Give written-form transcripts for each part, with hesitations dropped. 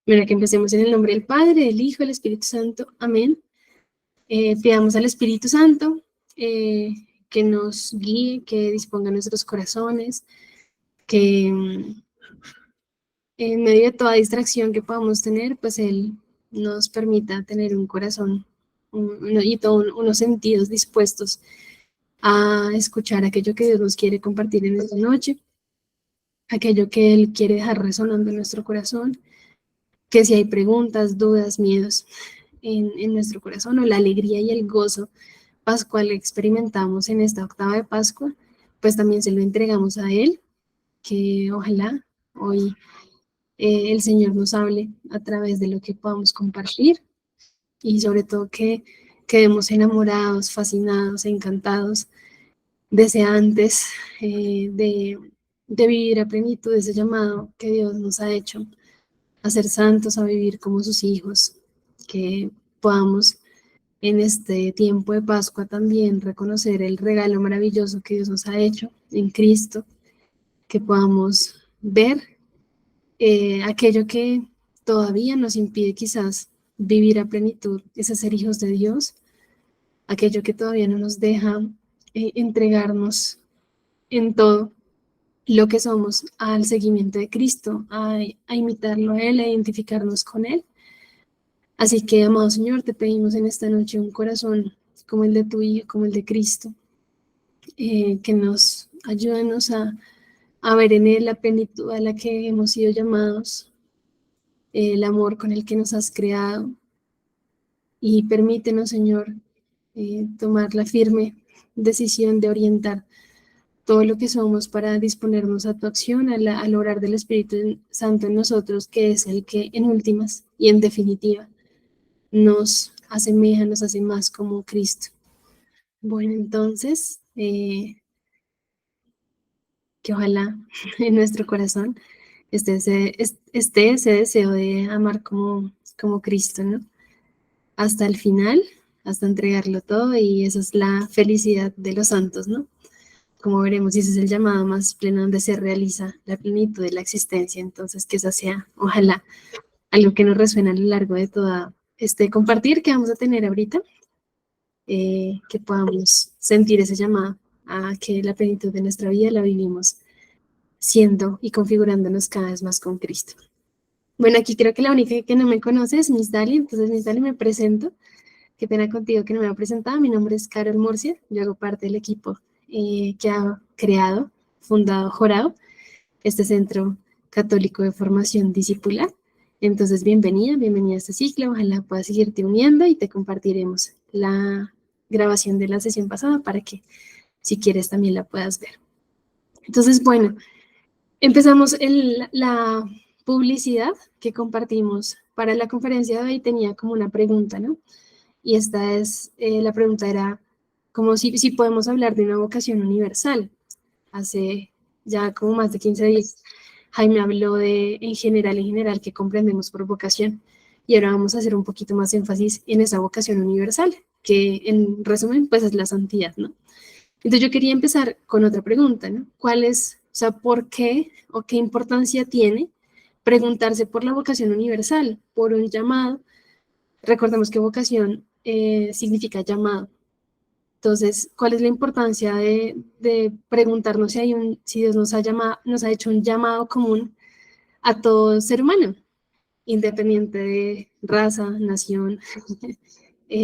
Mira, que empecemos en el nombre del Padre, del Hijo, del Espíritu Santo. Amén. Pidamos al Espíritu Santo que nos guíe, que disponga nuestros corazones, que en medio de toda distracción que podamos tener, pues Él nos permita tener un corazón y todos unos sentidos dispuestos a escuchar aquello que Dios nos quiere compartir en esta noche, aquello que Él quiere dejar resonando en nuestro corazón, que si hay preguntas, dudas, miedos en nuestro corazón, o la alegría y el gozo pascual que experimentamos en esta octava de Pascua, pues también se lo entregamos a Él, que ojalá hoy el Señor nos hable a través de lo que podamos compartir y sobre todo que quedemos enamorados, fascinados, encantados, deseantes de vivir a plenitud ese llamado que Dios nos ha hecho a ser santos, a vivir como sus hijos, que podamos en este tiempo de Pascua también reconocer el regalo maravilloso que Dios nos ha hecho en Cristo, que podamos ver aquello que todavía nos impide quizás vivir a plenitud, es ser hijos de Dios, aquello que todavía no nos deja entregarnos en todo lo que somos al seguimiento de Cristo, a imitarlo a Él, a identificarnos con Él. Así que, amado Señor, te pedimos en esta noche un corazón como el de tu Hijo, como el de Cristo, que nos ayúdenos a ver en Él la plenitud a la que hemos sido llamados, el amor con el que nos has creado, y permítenos, Señor, tomar la firme decisión de orientar todo lo que somos para disponernos a tu acción, al orar del Espíritu Santo en nosotros, que es el que en últimas y en definitiva nos asemeja, nos hace más como Cristo. Bueno, entonces, que ojalá en nuestro corazón esté ese deseo de amar como Cristo, ¿no? Hasta el final, hasta entregarlo todo, y esa es la felicidad de los santos, ¿no? Como veremos, y ese es el llamado más pleno donde se realiza la plenitud de la existencia. Entonces, que esa sea, ojalá, algo que nos resuena a lo largo de toda este compartir que vamos a tener ahorita, que podamos sentir ese llamado a que la plenitud de nuestra vida la vivimos siendo y configurándonos cada vez más con Cristo. Bueno, aquí creo que la única que no me conoce es Miss Dali, entonces Miss Dali, me presento. Qué pena contigo que no me ha presentado. Mi nombre es Carol Murcia, yo hago parte del equipo que ha creado, fundado Jorado, este centro católico de formación discipular. Entonces, bienvenida a este ciclo, ojalá puedas seguirte uniendo y te compartiremos la grabación de la sesión pasada para que, si quieres, también la puedas ver. Entonces, bueno, empezamos la publicidad que compartimos para la conferencia de hoy. Tenía como una pregunta, ¿no? Y esta es, la pregunta era como si podemos hablar de una vocación universal. Hace ya como más de 15 días, Jaime habló de en general, que comprendemos por vocación. Y ahora vamos a hacer un poquito más énfasis en esa vocación universal, que en resumen, pues es la santidad, ¿no? Entonces yo quería empezar con otra pregunta, ¿no? ¿Cuál es, o sea, por qué o qué importancia tiene preguntarse por la vocación universal, por un llamado? Recordemos que vocación significa llamado. Entonces, ¿cuál es la importancia de preguntarnos si Dios nos ha hecho un llamado común a todo ser humano, independiente de raza, nación,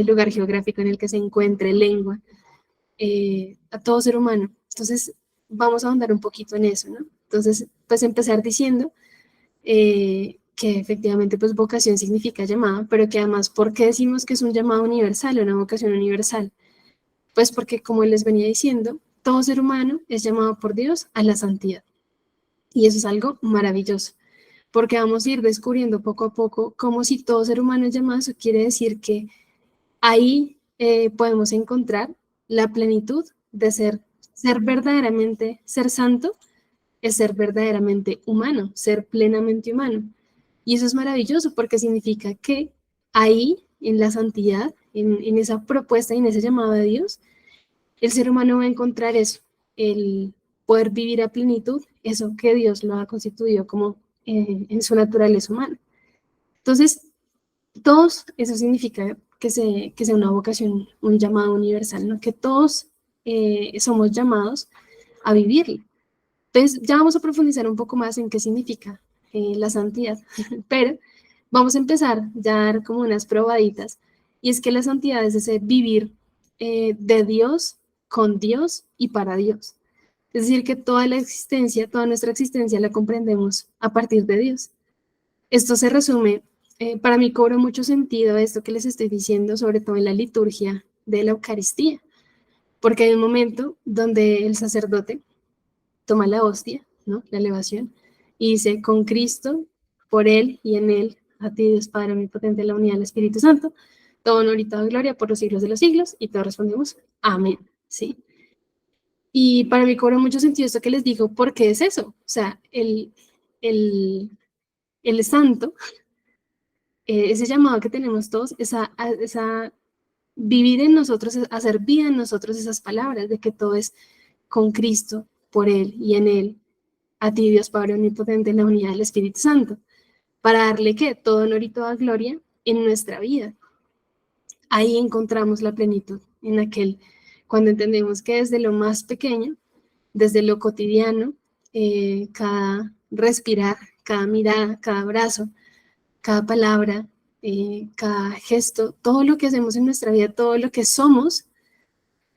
lugar geográfico en el que se encuentre, lengua, a todo ser humano? Entonces, vamos a ahondar un poquito en eso, ¿no? Entonces, pues empezar diciendo que efectivamente pues vocación significa llamado, pero que además, ¿por qué decimos que es un llamado universal, una vocación universal? Pues porque, como les venía diciendo, todo ser humano es llamado por Dios a la santidad. Y eso es algo maravilloso, porque vamos a ir descubriendo poco a poco cómo, si todo ser humano es llamado, eso quiere decir que ahí podemos encontrar la plenitud de ser verdaderamente, ser santo, es ser verdaderamente humano, ser plenamente humano. Y eso es maravilloso porque significa que ahí, en la santidad, en esa propuesta y en ese llamado de Dios, el ser humano va a encontrar eso, el poder vivir a plenitud, eso que Dios lo ha constituido como en su naturaleza humana. Entonces, todos, eso significa que sea una vocación, un llamado universal, ¿no? Que todos somos llamados a vivirlo. Entonces, ya vamos a profundizar un poco más en qué significa la santidad, pero vamos a empezar ya a dar como unas probaditas, y es que la santidad es ese vivir de Dios, con Dios y para Dios. Es decir, que toda la existencia, toda nuestra existencia la comprendemos a partir de Dios. Esto se resume, para mí cobra mucho sentido esto que les estoy diciendo, sobre todo en la liturgia de la Eucaristía, porque hay un momento donde el sacerdote toma la hostia, ¿no? La elevación, y dice, con Cristo, por Él y en Él, a ti Dios Padre omnipotente, la unidad del Espíritu Santo, todo honor y toda gloria por los siglos de los siglos, y todos respondemos, amén, ¿sí? Y para mí cobra mucho sentido esto que les digo, porque es eso, o sea, el, el santo, ese llamado que tenemos todos, esa vivir en nosotros, hacer vida en nosotros esas palabras de que todo es con Cristo, por Él y en Él, a ti Dios Padre Omnipotente, en la unidad del Espíritu Santo, para darle ¿qué? Todo honor y toda gloria en nuestra vida. Ahí encontramos la plenitud, en aquel, cuando entendemos que desde lo más pequeño, desde lo cotidiano, cada respirar, cada mirada, cada abrazo, cada palabra, cada gesto, todo lo que hacemos en nuestra vida, todo lo que somos,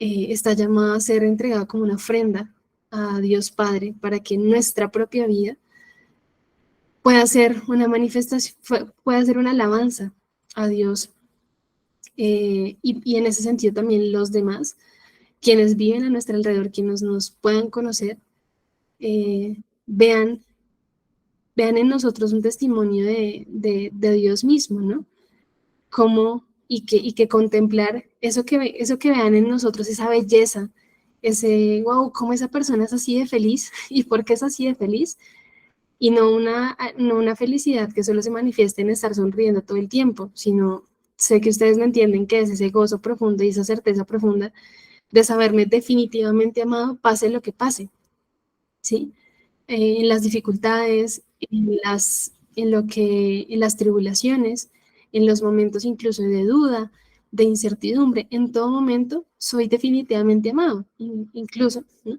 está llamado a ser entregado como una ofrenda a Dios Padre para que nuestra propia vida pueda ser una manifestación, pueda ser una alabanza a Dios. Y en ese sentido también los demás, quienes viven a nuestro alrededor, quienes nos puedan conocer, eh, vean, vean en nosotros un testimonio de Dios mismo, ¿no? Cómo y que contemplar eso que vean en nosotros, esa belleza, ese, wow, cómo esa persona es así de feliz y por qué es así de feliz, y no una felicidad que solo se manifieste en estar sonriendo todo el tiempo, sino sé que ustedes me entienden que es ese gozo profundo y esa certeza profunda de saberme definitivamente amado, pase lo que pase, ¿sí? En las dificultades, en las tribulaciones, en los momentos incluso de duda, de incertidumbre, en todo momento soy definitivamente amado, incluso, ¿no?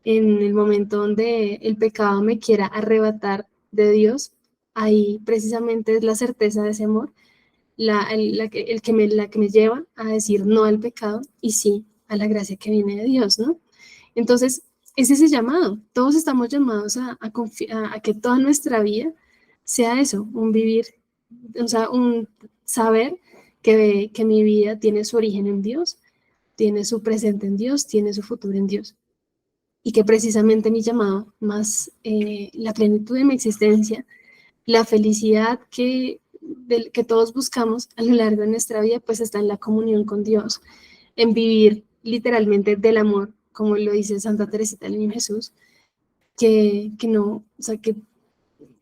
En el momento donde el pecado me quiera arrebatar de Dios, ahí precisamente es la certeza de ese amor, la que me lleva a decir no al pecado y sí a la gracia que viene de Dios, ¿no? Entonces, es ese llamado. Todos estamos llamados a que toda nuestra vida sea eso, un vivir, o sea, un saber que mi vida tiene su origen en Dios, tiene su presente en Dios, tiene su futuro en Dios. Y que precisamente mi llamado, más la plenitud de mi existencia, la felicidad que todos buscamos a lo largo de nuestra vida, pues está en la comunión con Dios, en vivir literalmente del amor, como lo dice Santa Teresita del Niño Jesús, que no, o sea, que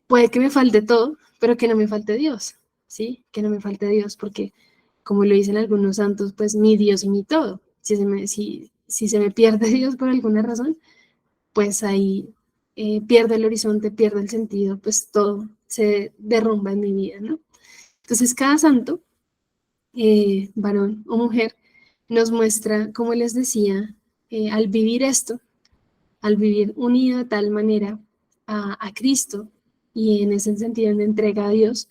puede que me falte todo, pero que no me falte Dios, ¿sí? Que no me falte Dios, porque como lo dicen algunos santos, pues mi Dios y mi todo. Si se me pierde Dios por alguna razón, pues ahí pierdo el horizonte, pierdo el sentido, pues todo se derrumba en mi vida, ¿no? Entonces cada santo, varón o mujer, nos muestra, como les decía, al vivir esto, al vivir unido de tal manera a Cristo y en ese sentido de entrega a Dios,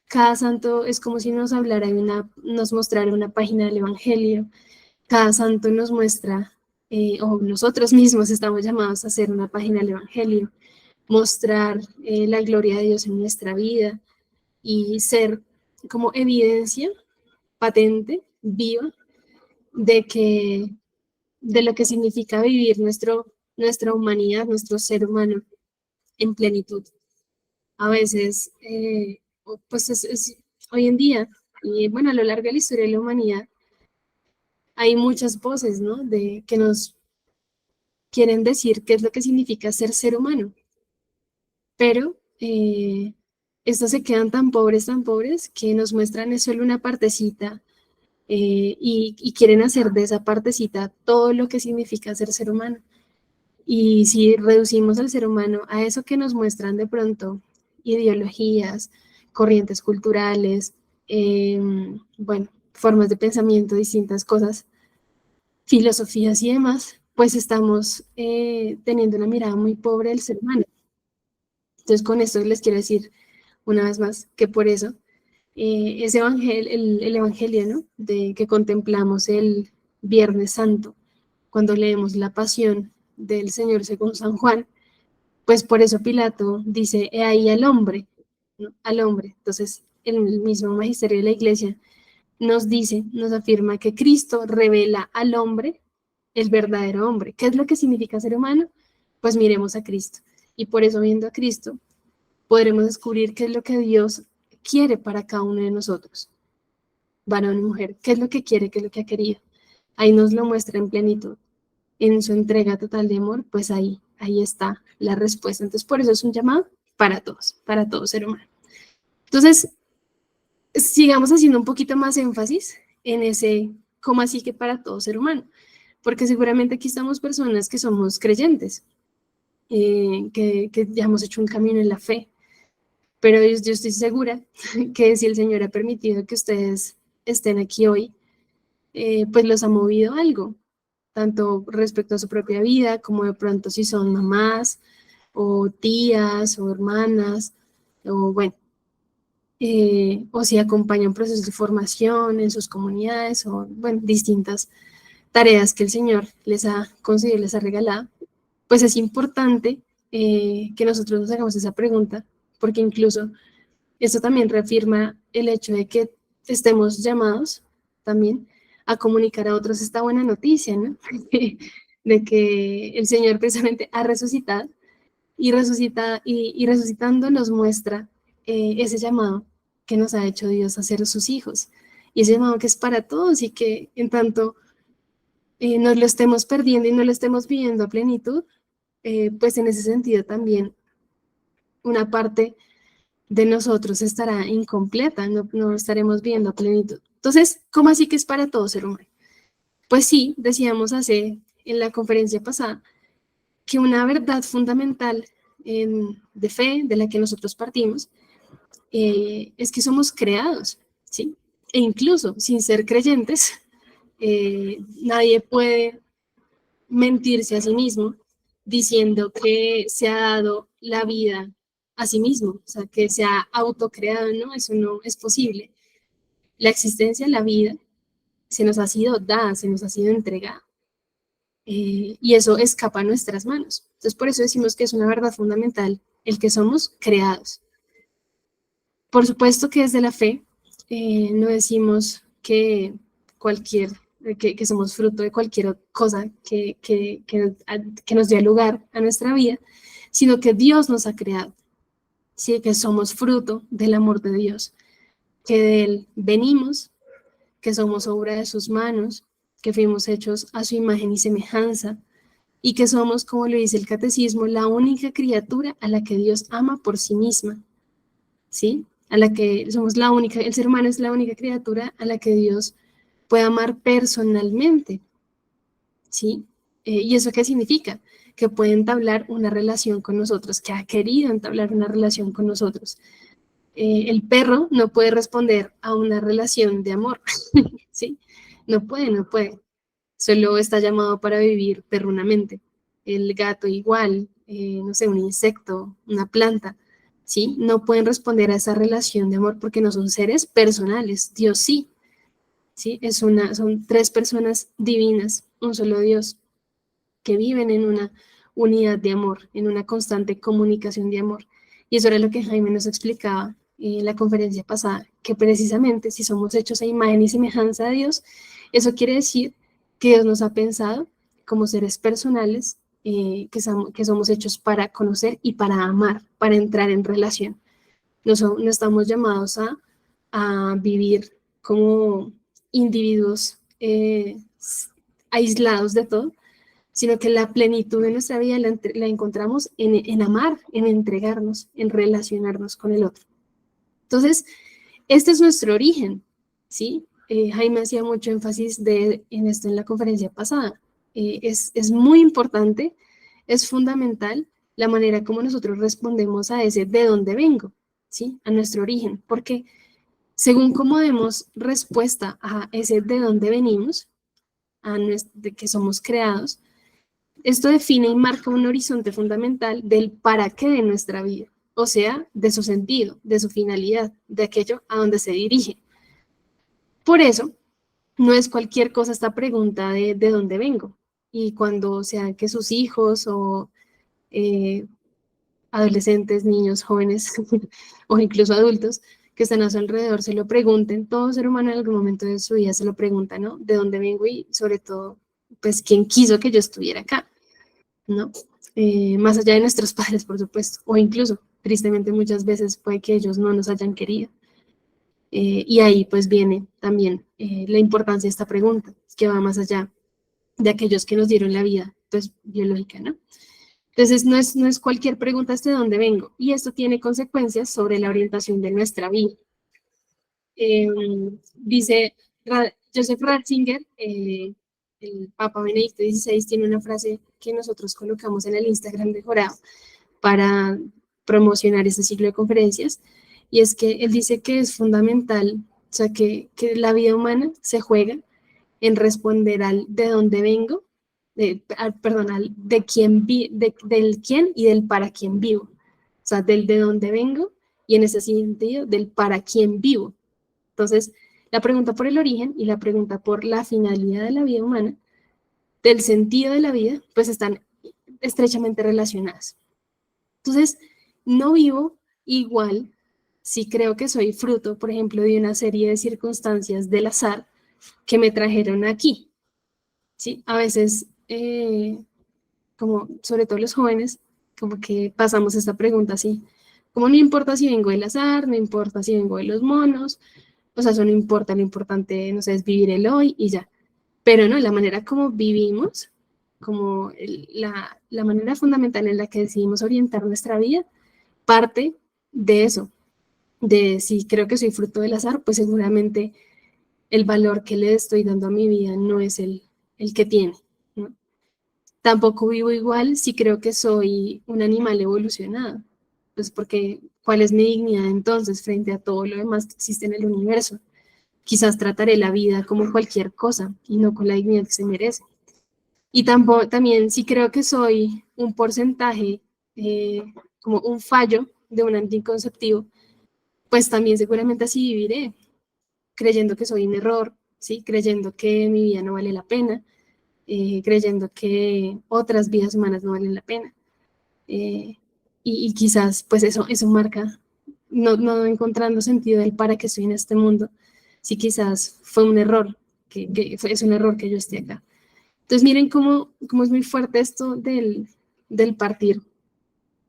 cada santo es como si nos hablara nos mostrara una página del Evangelio. Cada santo nos muestra, o nosotros mismos estamos llamados a hacer una página del Evangelio, mostrar la gloria de Dios en nuestra vida y ser como evidencia patente, viva, de que de lo que significa vivir nuestra humanidad, nuestro ser humano en plenitud. A veces, pues hoy en día, y bueno, a lo largo de la historia de la humanidad, hay muchas voces, ¿no? Que nos quieren decir qué es lo que significa ser humano, pero estos se quedan tan pobres, que nos muestran es solo una partecita y quieren hacer de esa partecita todo lo que significa ser humano. Y si reducimos al ser humano a eso que nos muestran de pronto ideologías, corrientes culturales, bueno, formas de pensamiento, distintas cosas, filosofías y demás, pues estamos teniendo una mirada muy pobre del ser humano. Entonces, con esto les quiero decir una vez más que por eso ese el evangelio, ¿no? De que contemplamos el Viernes Santo, cuando leemos la pasión del Señor según San Juan, pues por eso Pilato dice, he ahí al hombre, ¿no? Al hombre. Entonces, el mismo magisterio de la iglesia nos dice, nos afirma que Cristo revela al hombre el verdadero hombre. ¿Qué es lo que significa ser humano? Pues miremos a Cristo. Y por eso, viendo a Cristo, podremos descubrir qué es lo que Dios quiere para cada uno de nosotros, varón y mujer, qué es lo que quiere, qué es lo que ha querido. Ahí nos lo muestra en plenitud, en su entrega total de amor, pues ahí está la respuesta. Entonces, por eso es un llamado para todo ser humano. Entonces, sigamos haciendo un poquito más énfasis en ese, ¿cómo así que para todo ser humano? Porque seguramente aquí estamos personas que somos creyentes, que ya hemos hecho un camino en la fe, pero yo estoy segura que si el Señor ha permitido que ustedes estén aquí hoy, pues los ha movido algo, tanto respecto a su propia vida, como de pronto si son mamás, o tías, o hermanas, o bueno, o si acompañan procesos de formación en sus comunidades, o bueno, distintas tareas que el Señor les ha concedido, les ha regalado, pues es importante que nosotros nos hagamos esa pregunta, porque incluso esto también reafirma el hecho de que estemos llamados también a comunicar a otros esta buena noticia, ¿no? De que el Señor precisamente ha resucitado y, y resucitando nos muestra ese llamado que nos ha hecho Dios a ser sus hijos. Y ese llamado que es para todos y que en tanto nos lo estemos perdiendo y no lo estemos viviendo a plenitud, pues en ese sentido también una parte de nosotros estará incompleta, no estaremos viendo a plenitud. Entonces, ¿cómo así que es para todo ser humano? Pues sí, decíamos en la conferencia pasada que una verdad fundamental de fe de la que nosotros partimos es que somos creados, ¿sí? E incluso sin ser creyentes, nadie puede mentirse a sí mismo diciendo que se ha dado la vida a sí mismo, o sea, que se ha autocreado, ¿no? Eso no es posible. La existencia, la vida, se nos ha sido dada, se nos ha sido entregada. Y eso escapa a nuestras manos. Entonces, por eso decimos que es una verdad fundamental el que somos creados. Por supuesto que desde la fe no decimos que que somos fruto de cualquier cosa que nos dé lugar a nuestra vida, sino que Dios nos ha creado, ¿sí? Que somos fruto del amor de Dios, que de Él venimos, que somos obra de sus manos, que fuimos hechos a su imagen y semejanza, y que somos, como lo dice el catecismo, la única criatura a la que Dios ama por sí misma, ¿sí? A la que somos la única, el ser humano es la única criatura a la que Dios puede amar personalmente, ¿sí? ¿Y eso qué significa? Que puede entablar una relación con nosotros, que ha querido entablar una relación con nosotros. El perro no puede responder a una relación de amor, ¿sí? No puede. Solo está llamado para vivir perrunamente. El gato igual, no sé, un insecto, una planta, ¿sí? No pueden responder a esa relación de amor porque no son seres personales. Dios sí, ¿sí? Son tres personas divinas, un solo Dios, que viven en una unidad de amor, en una constante comunicación de amor. Y eso era lo que Jaime nos explicaba en la conferencia pasada, que precisamente si somos hechos a imagen y semejanza de Dios, eso quiere decir que Dios nos ha pensado como seres personales, que somos hechos para conocer y para amar, para entrar en relación. No estamos llamados a vivir como individuos aislados de todo, sino que la plenitud de nuestra vida la encontramos en amar, en entregarnos, en relacionarnos con el otro. Entonces, este es nuestro origen, ¿sí? Jaime hacía mucho énfasis en esto en la conferencia pasada. Es muy importante, es fundamental la manera como nosotros respondemos a ese de dónde vengo, ¿sí? A nuestro origen, porque según cómo demos respuesta a ese de dónde venimos, de que somos creados, esto define y marca un horizonte fundamental del para qué de nuestra vida, o sea, de su sentido, de su finalidad, de aquello a donde se dirige. Por eso, no es cualquier cosa esta pregunta de dónde vengo. Y cuando sean que sus hijos o eh, adolescentes, niños, jóvenes o incluso adultos que están a su alrededor se lo pregunten, todo ser humano en algún momento de su vida se lo pregunta, ¿no? ¿De dónde vengo? Y sobre todo, pues, ¿quién quiso que yo estuviera acá? ¿No? Más allá de nuestros padres, por supuesto, o incluso, tristemente, muchas veces puede que ellos no nos hayan querido. Y ahí pues viene también la importancia de esta pregunta, que va más allá de aquellos que nos dieron la vida, pues biológica, ¿no? Entonces no es cualquier pregunta de dónde vengo, y esto tiene consecuencias sobre la orientación de nuestra vida. Dice Joseph Ratzinger, el Papa Benedicto XVI, tiene una frase que nosotros colocamos en el Instagram de Jorado para promocionar este ciclo de conferencias, y es que él dice que es fundamental, o sea, que la vida humana se juega en responder al de dónde vengo, perdón, al de quién del quién y del para quién vivo, o sea, del de dónde vengo y en ese sentido del para quién vivo. Entonces, la pregunta por el origen y la pregunta por la finalidad de la vida humana, del sentido de la vida, pues están estrechamente relacionadas. Entonces, no vivo igual si creo que soy fruto, por ejemplo, de una serie de circunstancias del azar que me trajeron aquí. ¿Sí? A veces, como sobre todo los jóvenes, como que pasamos esta pregunta así, como no importa si vengo del azar, no importa si vengo de los monos, o sea, eso no importa, lo importante, no sé, es vivir el hoy y ya. Pero no, la manera como vivimos, como la manera fundamental en la que decidimos orientar nuestra vida, parte de eso, de si creo que soy fruto del azar, pues seguramente el valor que le estoy dando a mi vida no es el que tiene, ¿no? Tampoco vivo igual si creo que soy un animal evolucionado, pues porque ¿cuál es mi dignidad entonces frente a todo lo demás que existe en el universo? Quizás trataré la vida como cualquier cosa y no con la dignidad que se merece. Y tampoco, también si creo que soy un porcentaje, como un fallo de un anticonceptivo, pues también seguramente así viviré, creyendo que soy un error, ¿sí? Creyendo que mi vida no vale la pena, creyendo que otras vidas humanas no valen la pena. Y quizás pues eso marca, no encontrando sentido del para qué estoy en este mundo, si quizás fue un error, es un error que yo esté acá. Entonces miren cómo es muy fuerte esto del partir,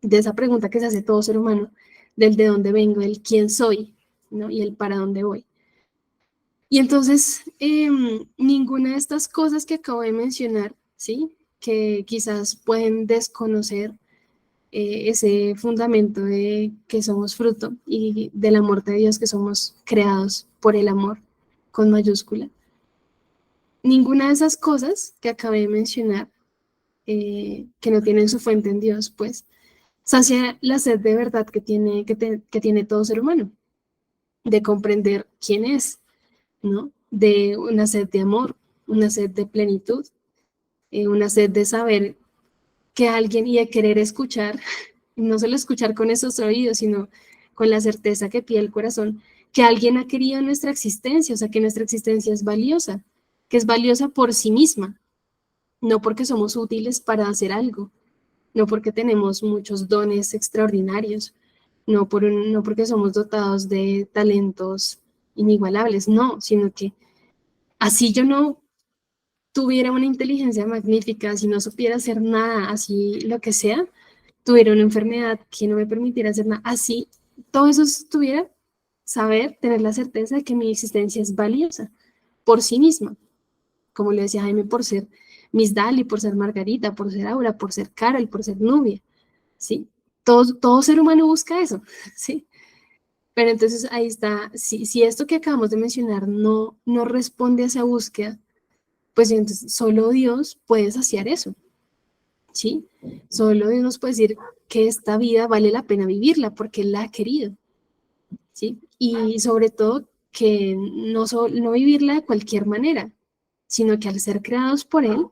de esa pregunta que se hace todo ser humano, del de dónde vengo, del quién soy, ¿no? Y el para dónde voy. Y entonces, ninguna de estas cosas que acabo de mencionar, ¿sí? Que quizás pueden desconocer ese fundamento de que somos fruto y del amor de Dios, que somos creados por el amor con mayúscula. Ninguna de esas cosas que acabé de mencionar, que no tienen su fuente en Dios, pues, sacia la sed de verdad que tiene todo ser humano, de comprender quién es, ¿no? De una sed de amor, una sed de plenitud, una sed de saber que alguien y de querer escuchar, no solo escuchar con esos oídos, sino con la certeza que pide el corazón, que alguien ha querido nuestra existencia, o sea, que nuestra existencia es valiosa, que es valiosa por sí misma, no porque somos útiles para hacer algo, no porque tenemos muchos dones extraordinarios, no porque somos dotados de talentos inigualables, no, sino que así yo no tuviera una inteligencia magnífica, si no supiera hacer nada, así lo que sea, tuviera una enfermedad que no me permitiera hacer nada, así todo eso estuviera, saber, tener la certeza de que mi existencia es valiosa por sí misma, como le decía Jaime, por ser Miss Dali, por ser Margarita, por ser Aura, por ser Carol, por ser Nubia, ¿sí? Todo ser humano busca eso, ¿sí? Pero entonces ahí está, si esto que acabamos de mencionar no responde a esa búsqueda, pues entonces solo Dios puede saciar eso, ¿sí? Solo Dios nos puede decir que esta vida vale la pena vivirla porque Él la ha querido. ¿sí? Y sobre todo que no vivirla de cualquier manera, sino que al ser creados por Él,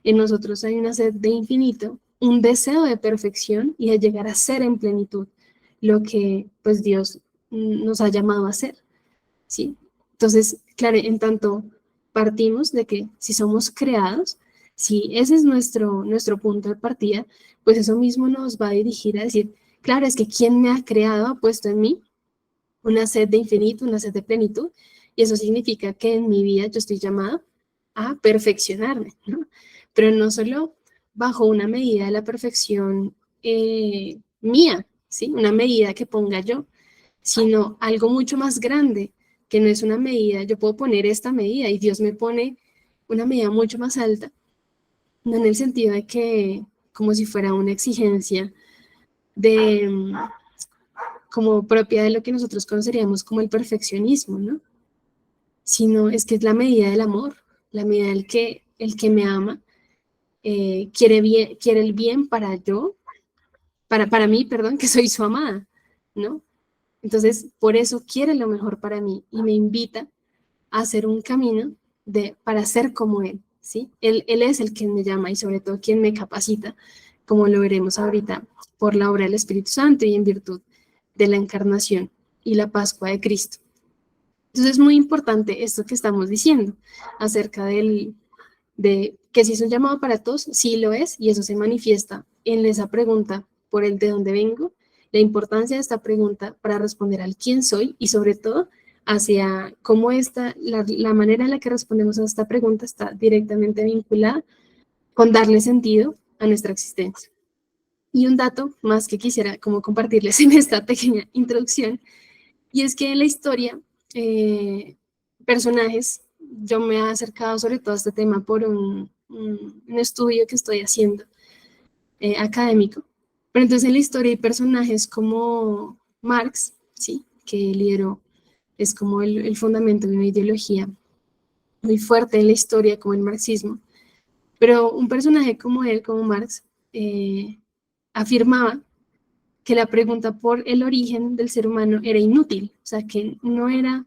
en nosotros hay una sed de infinito, un deseo de perfección y de llegar a ser en plenitud lo que pues Dios nos ha llamado a hacer, ¿sí? Entonces, claro, en tanto partimos de que si somos creados, si ese es nuestro punto de partida, pues eso mismo nos va a dirigir a decir, claro, es que quien me ha creado ha puesto en mí una sed de infinito, una sed de plenitud, y eso significa que en mi vida yo estoy llamada a perfeccionarme, ¿no? Pero no solo bajo una medida de la perfección mía, ¿sí? Una medida que ponga yo, sino algo mucho más grande, que no es una medida, yo puedo poner esta medida y Dios me pone una medida mucho más alta, no en el sentido de que como si fuera una exigencia de como propia de lo que nosotros conoceríamos como el perfeccionismo, ¿no? Sino es que es la medida del amor, la medida del que el que me ama quiere el bien para yo, para mí, perdón, que soy su amada, ¿no? Entonces, por eso quiere lo mejor para mí y me invita a hacer un camino para ser como Él, ¿sí? Él es el quien me llama y sobre todo quien me capacita, como lo veremos ahorita, por la obra del Espíritu Santo y en virtud de la encarnación y la Pascua de Cristo. Entonces es muy importante esto que estamos diciendo acerca de que si es un llamado para todos, sí lo es, y eso se manifiesta en esa pregunta por el de dónde vengo, la importancia de esta pregunta para responder al quién soy y sobre todo hacia cómo la manera en la que respondemos a esta pregunta está directamente vinculada con darle sentido a nuestra existencia. Y un dato más que quisiera como compartirles en esta pequeña introducción, y es que en la historia, personajes, yo me he acercado sobre todo a este tema por un estudio que estoy haciendo académico, pero entonces en la historia hay personajes como Marx, ¿sí? Que lideró, es como el fundamento de una ideología muy fuerte en la historia como el marxismo, pero un personaje como él, como Marx, afirmaba que la pregunta por el origen del ser humano era inútil, o sea, que no era,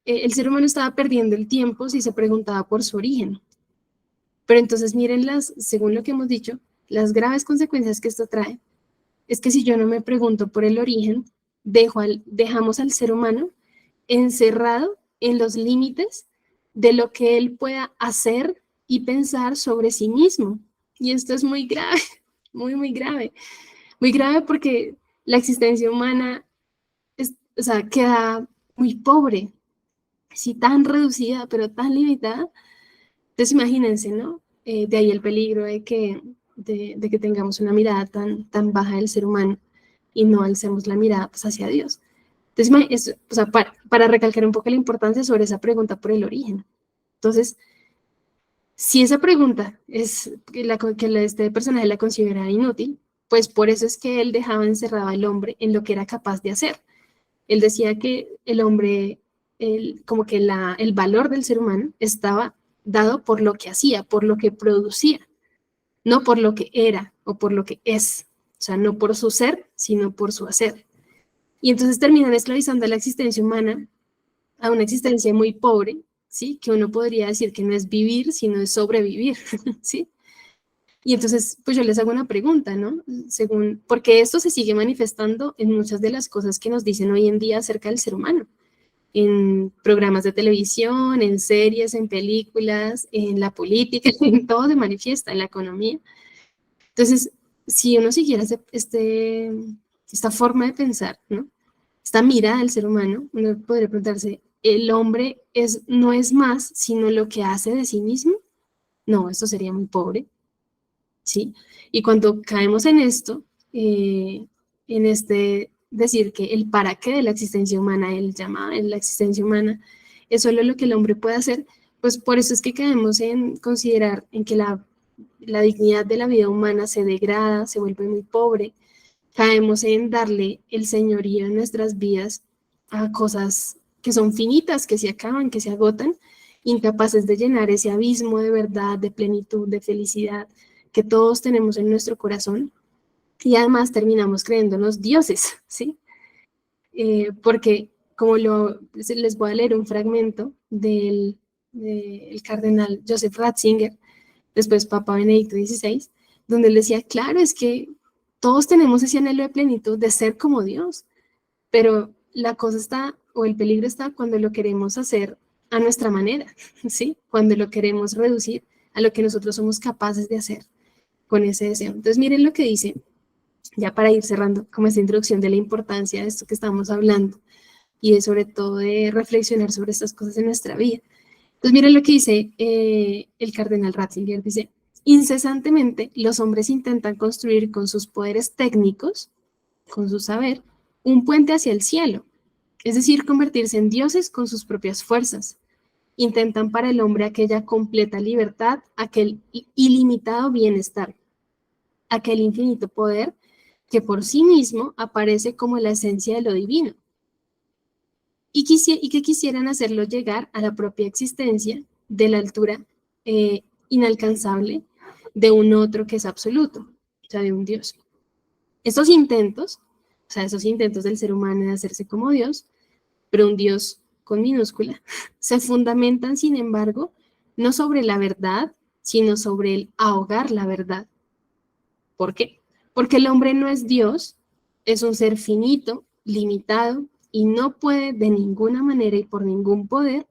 el ser humano estaba perdiendo el tiempo si se preguntaba por su origen. Pero entonces miren según lo que hemos dicho, las graves consecuencias que esto trae es que si yo no me pregunto por el origen, dejamos al ser humano encerrado en los límites de lo que él pueda hacer y pensar sobre sí mismo. Y esto es muy grave, muy grave. Muy grave porque la existencia humana o sea, queda muy pobre, sí, tan reducida, pero tan limitada. Entonces imagínense, ¿no? De ahí el peligro de que tengamos una mirada tan baja del ser humano y no alcemos la mirada pues, hacia Dios. Entonces, o sea, para recalcar un poco la importancia sobre esa pregunta por el origen. Entonces, si esa pregunta es este personaje la considera inútil, pues por eso es que él dejaba encerrado al hombre en lo que era capaz de hacer. Él decía que el hombre, como que el valor del ser humano estaba dado por lo que hacía, por lo que producía, no por lo que era o por lo que es. O sea, no por su ser, sino por su hacer. Y entonces terminan esclavizando la existencia humana a una existencia muy pobre, ¿sí? Que uno podría decir que no es vivir, sino es sobrevivir, ¿sí? Y entonces, pues yo les hago una pregunta, ¿no? Porque esto se sigue manifestando en muchas de las cosas que nos dicen hoy en día acerca del ser humano, en programas de televisión, en series, en películas, en la política, en todo se manifiesta, en la economía. Entonces, si uno siguiera esta forma de pensar, ¿no? Esta mirada del ser humano, uno podría preguntarse, ¿el hombre no es más sino lo que hace de sí mismo? No, esto sería muy pobre, ¿sí? Y cuando caemos en esto, en este decir que el para qué de la existencia humana, el llamado en la existencia humana, es solo lo que el hombre puede hacer, pues por eso es que caemos en considerar en que la dignidad de la vida humana se degrada, se vuelve muy pobre, caemos en darle el señorío en nuestras vidas a cosas que son finitas, que se acaban, que se agotan, incapaces de llenar ese abismo de verdad, de plenitud, de felicidad que todos tenemos en nuestro corazón y además terminamos creyéndonos dioses, ¿sí? porque como les voy a leer un fragmento del cardenal Joseph Ratzinger, después Papa Benedicto XVI, donde él decía, claro, es que todos tenemos ese anhelo de plenitud de ser como Dios, pero la cosa está, o el peligro está cuando lo queremos hacer a nuestra manera, ¿sí? Cuando lo queremos reducir a lo que nosotros somos capaces de hacer con ese deseo. Entonces, miren lo que dice, ya para ir cerrando, como esta introducción de la importancia de esto que estamos hablando y de sobre todo de reflexionar sobre estas cosas en nuestra vida. Entonces, miren lo que dice el cardenal Ratzinger, dice, incesantemente los hombres intentan construir con sus poderes técnicos, con su saber, un puente hacia el cielo, es decir, convertirse en dioses con sus propias fuerzas. Intentan para el hombre aquella completa libertad, aquel ilimitado bienestar, aquel infinito poder que por sí mismo aparece como la esencia de lo divino, y que quisieran hacerlo llegar a la propia existencia de la altura inalcanzable de un otro que es absoluto, o sea, de un Dios. Estos intentos, o sea, esos intentos del ser humano de hacerse como Dios, pero un Dios con minúscula, se fundamentan, sin embargo, no sobre la verdad, sino sobre el ahogar la verdad. ¿Por qué? Porque el hombre no es Dios, es un ser finito, limitado, y no puede de ninguna manera y por ningún poder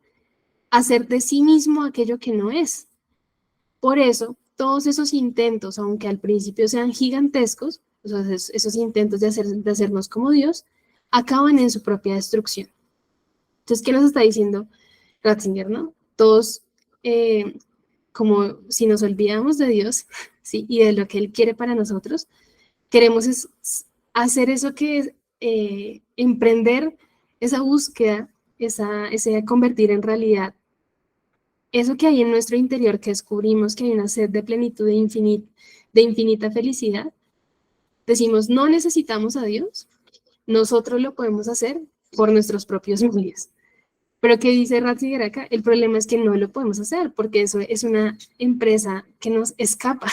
hacer de sí mismo aquello que no es. Por eso, todos esos intentos, aunque al principio sean gigantescos, esos intentos de hacernos como Dios, acaban en su propia destrucción. Entonces, ¿qué nos está diciendo Ratzinger, no? Todos, como si nos olvidamos de Dios, ¿sí? Y de lo que Él quiere para nosotros, queremos hacer eso que es emprender esa búsqueda, ese convertir en realidad eso que hay en nuestro interior, que descubrimos que hay una sed de plenitud, de infinita felicidad. Decimos, no necesitamos a Dios, nosotros lo podemos hacer por nuestros propios medios. Pero ¿qué dice Ratzinger acá? El problema es que no lo podemos hacer porque eso es una empresa que nos escapa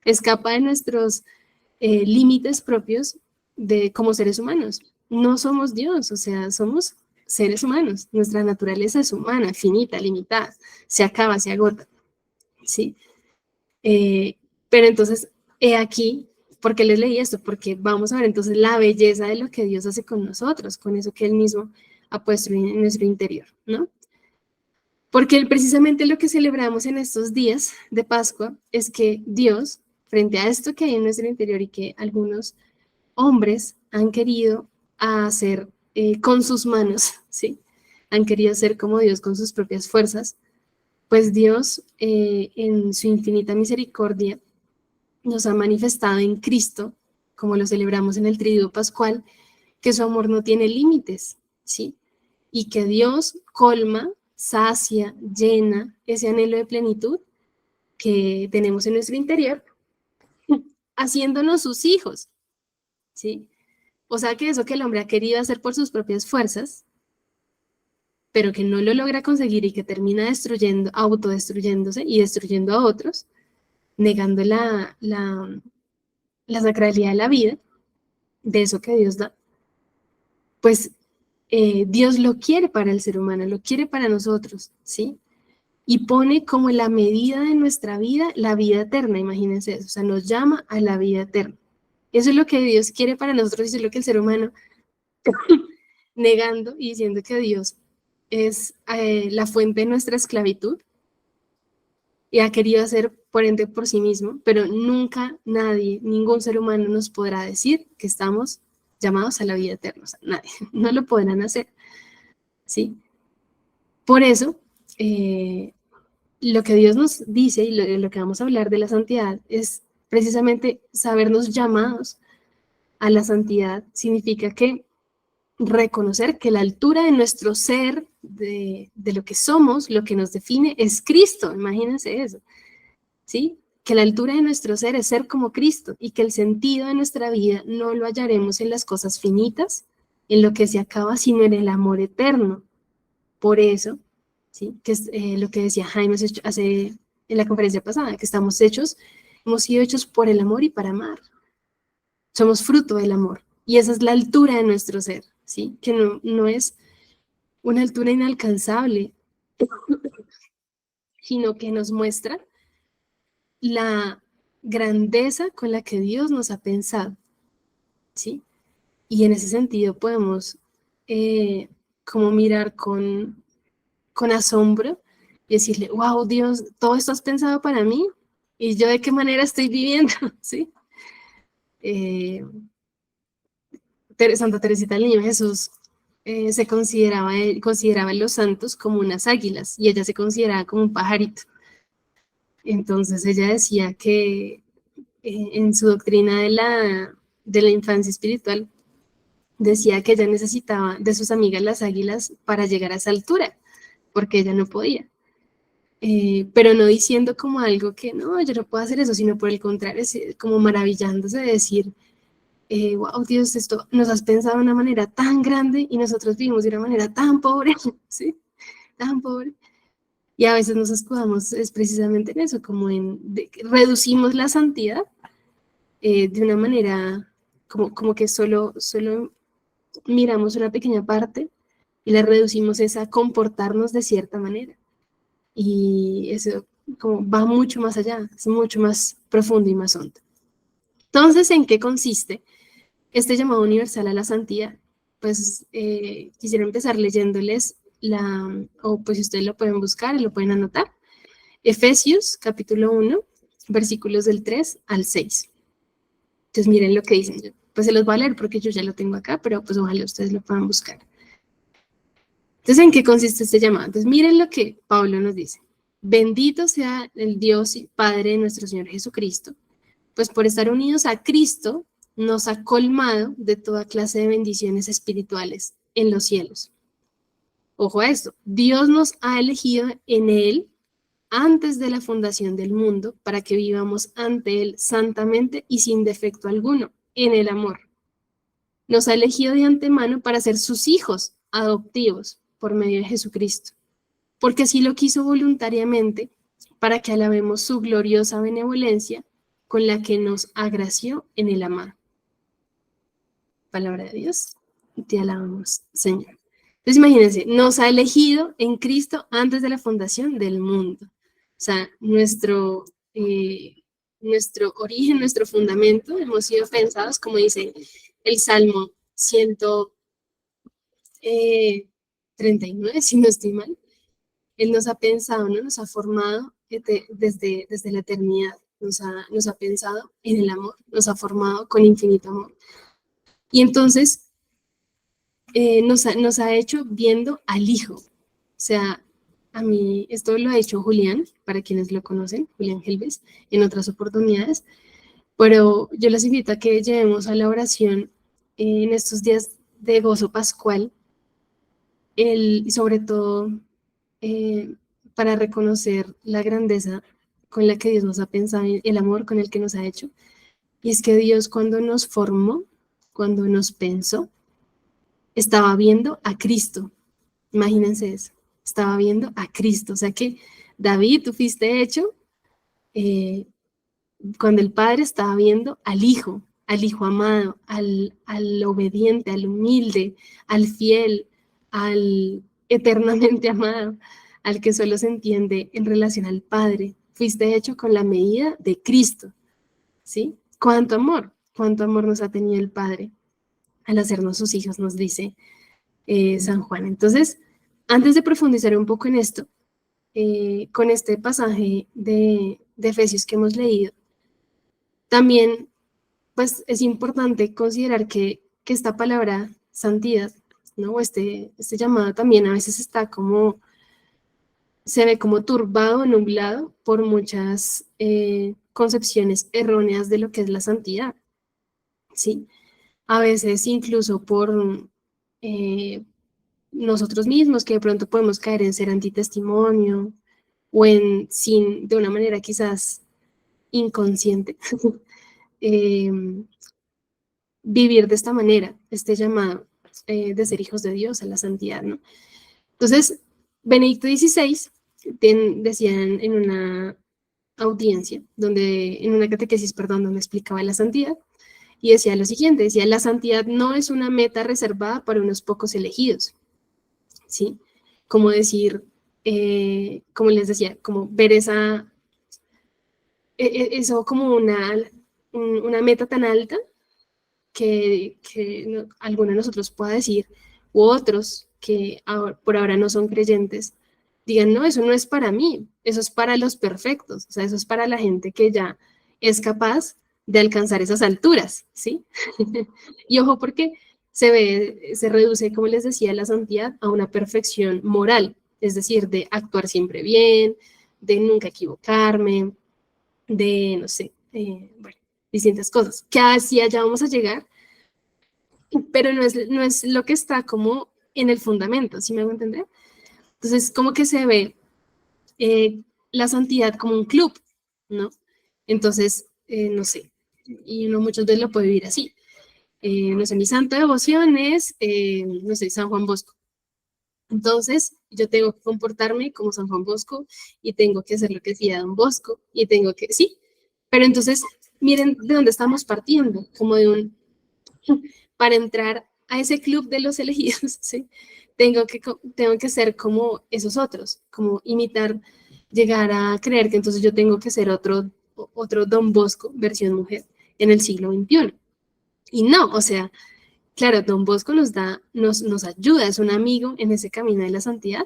de nuestros límites propios como seres humanos. No somos Dios, o sea, somos seres humanos. Nuestra naturaleza es humana, finita, limitada, se acaba, se agota, ¿sí? Pero entonces, he aquí, ¿por qué les leí esto? Porque vamos a ver entonces la belleza de lo que Dios hace con nosotros, con eso que Él mismo ha puesto en nuestro interior, ¿no? Porque precisamente lo que celebramos en estos días de Pascua es que Dios, frente a esto que hay en nuestro interior y que algunos hombres han querido hacer con sus manos, ¿sí? Han querido ser como Dios con sus propias fuerzas, pues Dios en su infinita misericordia nos ha manifestado en Cristo, como lo celebramos en el Triduo Pascual, que su amor no tiene límites, ¿sí? Y que Dios colma, sacia, llena ese anhelo de plenitud que tenemos en nuestro interior, haciéndonos sus hijos, ¿sí? O sea que eso que el hombre ha querido hacer por sus propias fuerzas, pero que no lo logra conseguir y que termina destruyendo, autodestruyéndose y destruyendo a otros, negando la sacralidad de la vida, de eso que Dios da, pues Dios lo quiere para el ser humano, lo quiere para nosotros, ¿sí? Y pone como la medida de nuestra vida, la vida eterna, imagínense eso, o sea, nos llama a la vida eterna. Eso es lo que Dios quiere para nosotros y eso es lo que el ser humano, negando y diciendo que Dios es la fuente de nuestra esclavitud y ha querido hacer por ende por sí mismo, pero nunca nadie, ningún ser humano nos podrá decir que estamos llamados a la vida eterna, o sea, nadie, no lo podrán hacer, ¿sí? Por eso, lo que Dios nos dice y lo que vamos a hablar de la santidad es precisamente sabernos llamados a la santidad, significa que reconocer que la altura de nuestro ser, de lo que somos, lo que nos define, es Cristo, imagínense eso, ¿sí? Que la altura de nuestro ser es ser como Cristo y que el sentido de nuestra vida no lo hallaremos en las cosas finitas, en lo que se acaba, sino en el amor eterno. Por eso, ¿sí? Que es lo que decía Jaime hace en la conferencia pasada, que hemos sido hechos por el amor y para amar. Somos fruto del amor y esa es la altura de nuestro ser. ¿sí? Que no es una altura inalcanzable, sino que nos muestra la grandeza con la que Dios nos ha pensado, ¿sí? Y en ese sentido podemos como mirar con asombro y decirle, wow, Dios, todo esto has pensado para mí y yo de qué manera estoy viviendo, ¿sí? Eh, Santa Teresita del Niño Jesús se consideraba a los santos como unas águilas y ella se consideraba como un pajarito. Entonces ella decía que en su doctrina de la infancia espiritual, decía que ella necesitaba de sus amigas las águilas para llegar a esa altura, porque ella no podía. Pero no diciendo como algo que no, yo no puedo hacer eso, sino por el contrario, como maravillándose de decir, wow, Dios, esto nos has pensado de una manera tan grande y nosotros vivimos de una manera tan pobre, ¿sí? Tan pobre. Y a veces nos escudamos es precisamente en eso, como reducimos la santidad de una manera como que solo miramos una pequeña parte y la reducimos es a comportarnos de cierta manera. Y eso como va mucho más allá, es mucho más profundo y más hondo. Entonces, ¿en qué consiste este llamado universal a la santidad? Pues quisiera empezar leyéndoles o pues ustedes lo pueden buscar y lo pueden anotar. Efesios capítulo 1, versículos del 3 al 6. Entonces miren lo que dicen. Pues se los voy a leer porque yo ya lo tengo acá, pero pues ojalá ustedes lo puedan buscar. Entonces, ¿en qué consiste este llamado? Entonces, miren lo que Pablo nos dice. Bendito sea el Dios y Padre de nuestro Señor Jesucristo, pues por estar unidos a Cristo nos ha colmado de toda clase de bendiciones espirituales en los cielos. Ojo a esto, Dios nos ha elegido en Él antes de la fundación del mundo para que vivamos ante Él santamente y sin defecto alguno, en el amor. Nos ha elegido de antemano para ser sus hijos adoptivos por medio de Jesucristo, porque así lo quiso voluntariamente, para que alabemos su gloriosa benevolencia con la que nos agració en el amado. Palabra de Dios, te alabamos, Señor. Entonces imagínense, nos ha elegido en Cristo antes de la fundación del mundo. O sea, nuestro origen, nuestro fundamento, hemos sido pensados, como dice el Salmo 139, si no estoy mal. Él nos ha pensado, ¿no? Nos ha formado desde la eternidad, nos ha pensado en el amor, nos ha formado con infinito amor. Y entonces nos ha hecho viendo al Hijo. O sea, a mí, esto lo ha hecho Julián, para quienes lo conocen, Julián Helves, en otras oportunidades, pero yo les invito a que llevemos a la oración en estos días de gozo pascual, y sobre todo eh, para reconocer la grandeza con la que Dios nos ha pensado, el amor con el que nos ha hecho. Y es que Dios cuando nos formó, cuando nos pensó, estaba viendo a Cristo. Imagínense eso, estaba viendo a Cristo. O sea que David, tú fuiste hecho eh, cuando el Padre estaba viendo al Hijo amado, al obediente, al humilde, al fiel, al eternamente amado, al que solo se entiende en relación al Padre. Fuiste hecho con la medida de Cristo, ¿sí? Cuánto amor nos ha tenido el Padre al hacernos sus hijos, nos dice San Juan. Entonces, antes de profundizar un poco en esto, con este pasaje de Efesios que hemos leído, también pues es importante considerar que esta palabra santidad, ¿no? Este llamado también a veces está como, se ve como turbado, nublado por muchas concepciones erróneas de lo que es la santidad, ¿sí? A veces incluso por eh, nosotros mismos, que de pronto podemos caer en ser antitestimonio o de una manera quizás inconsciente, eh, vivir de esta manera, este llamado de ser hijos de Dios a la santidad, ¿no? Entonces, Benedicto XVI decían en una audiencia, en una catequesis, perdón, donde explicaba la santidad, y decía lo siguiente, decía, la santidad no es una meta reservada para unos pocos elegidos, ¿sí? Como decir, como les decía, como ver eso como una meta tan alta que no, alguno de nosotros pueda decir, u otros que por ahora no son creyentes, digan, no, eso no es para mí, eso es para los perfectos, o sea, eso es para la gente que ya es capaz de alcanzar esas alturas, ¿sí? Y ojo, porque se reduce, como les decía, la santidad a una perfección moral, es decir, de actuar siempre bien, de nunca equivocarme, de, no sé, bueno, distintas cosas, que así allá vamos a llegar, pero no es lo que está como en el fundamento, ¿sí me hago entender? Entonces, como que se ve la santidad como un club, ¿no? Entonces, no sé, y uno muchas veces lo puede vivir así. No sé, mi santo de devoción es, no sé, San Juan Bosco. Entonces, yo tengo que comportarme como San Juan Bosco y tengo que hacer lo que decía Don Bosco y tengo que, sí, pero entonces, miren de dónde estamos partiendo, como de un, para entrar a ese club de los elegidos, ¿sí? Tengo que ser como esos otros, como imitar, llegar a creer que entonces yo tengo que ser otro Don Bosco, versión mujer, en el siglo XXI. Y no, o sea, claro, Don Bosco nos ayuda, es un amigo en ese camino de la santidad,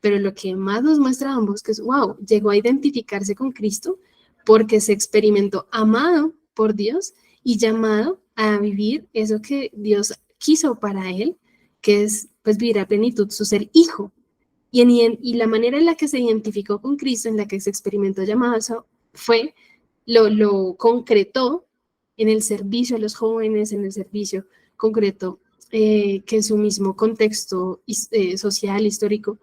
pero lo que más nos muestra Don Bosco es, wow, llegó a identificarse con Cristo porque se experimentó amado por Dios y llamado a vivir eso que Dios quiso para él, que es pues vivir a plenitud su ser hijo. Y la manera en la que se identificó con Cristo, en la que se experimentó llamado, eso fue, lo concretó en el servicio a los jóvenes, en el servicio concreto que en su mismo contexto social, histórico,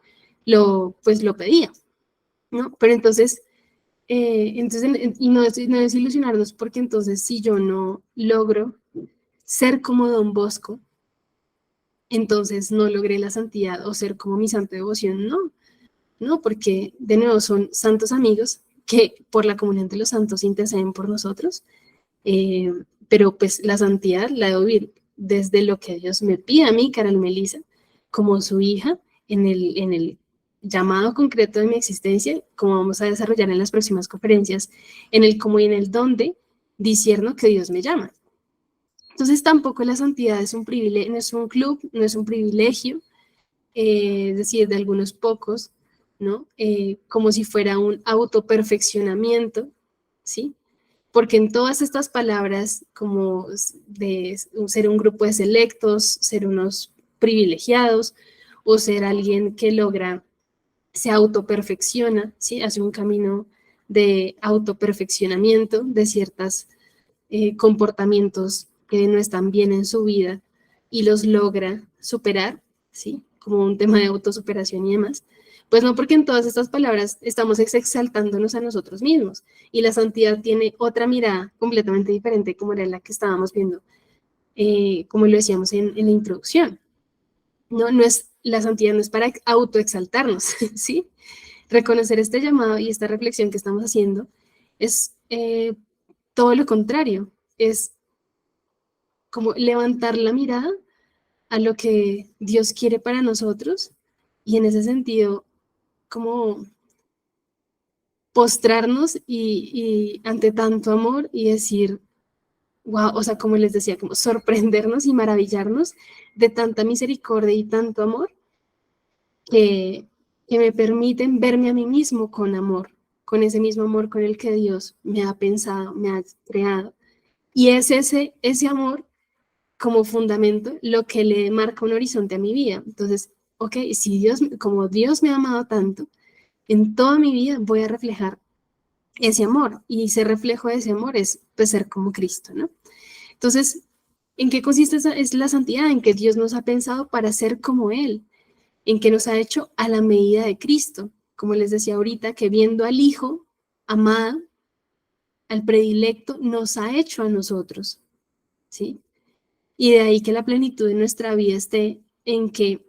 pues lo pedía, ¿no? Pero entonces, y no es ilusionarnos porque entonces si yo no logro ser como Don Bosco, entonces no logré la santidad o ser como mi santa devoción, no, no, porque de nuevo son santos amigos que por la comunión de los santos interceden por nosotros, eh, pero pues la santidad la debo vivir desde lo que Dios me pide a mí, Carol Melissa, como su hija, en el llamado concreto de mi existencia, como vamos a desarrollar en las próximas conferencias, en el cómo y en el dónde discierno que Dios me llama. Entonces tampoco la santidad es un privilegio, no es un club, no es un privilegio, es decir, de algunos pocos, ¿no? Como si fuera un autoperfeccionamiento, ¿sí? Porque en todas estas palabras, como de ser un grupo de selectos, ser unos privilegiados, o ser alguien que logra, se autoperfecciona, ¿sí? Hace un camino de autoperfeccionamiento de ciertos comportamientos que no están bien en su vida y los logra superar, ¿sí? Como un tema de autosuperación y demás. Pues no, porque en todas estas palabras estamos exaltándonos a nosotros mismos y la santidad tiene otra mirada completamente diferente como era la que estábamos viendo, como lo decíamos en la introducción. No es, la santidad no es para autoexaltarnos, ¿sí? Reconocer este llamado y esta reflexión que estamos haciendo es todo lo contrario, es como levantar la mirada a lo que Dios quiere para nosotros y en ese sentido como postrarnos y ante tanto amor y decir, wow, o sea, como les decía, como sorprendernos y maravillarnos de tanta misericordia y tanto amor que, que me permiten verme a mí mismo con amor, con ese mismo amor con el que Dios me ha pensado, me ha creado. Y es ese amor como fundamento lo que le marca un horizonte a mi vida. Entonces, ok, si Dios, como Dios me ha amado tanto, en toda mi vida voy a reflejar ese amor y ese reflejo de ese amor es pues, ser como Cristo, ¿no? Entonces, ¿en qué consiste es la santidad? En que Dios nos ha pensado para ser como Él, en que nos ha hecho a la medida de Cristo, como les decía ahorita, que viendo al Hijo amado, al predilecto, nos ha hecho a nosotros, ¿sí? Y de ahí que la plenitud de nuestra vida esté en que,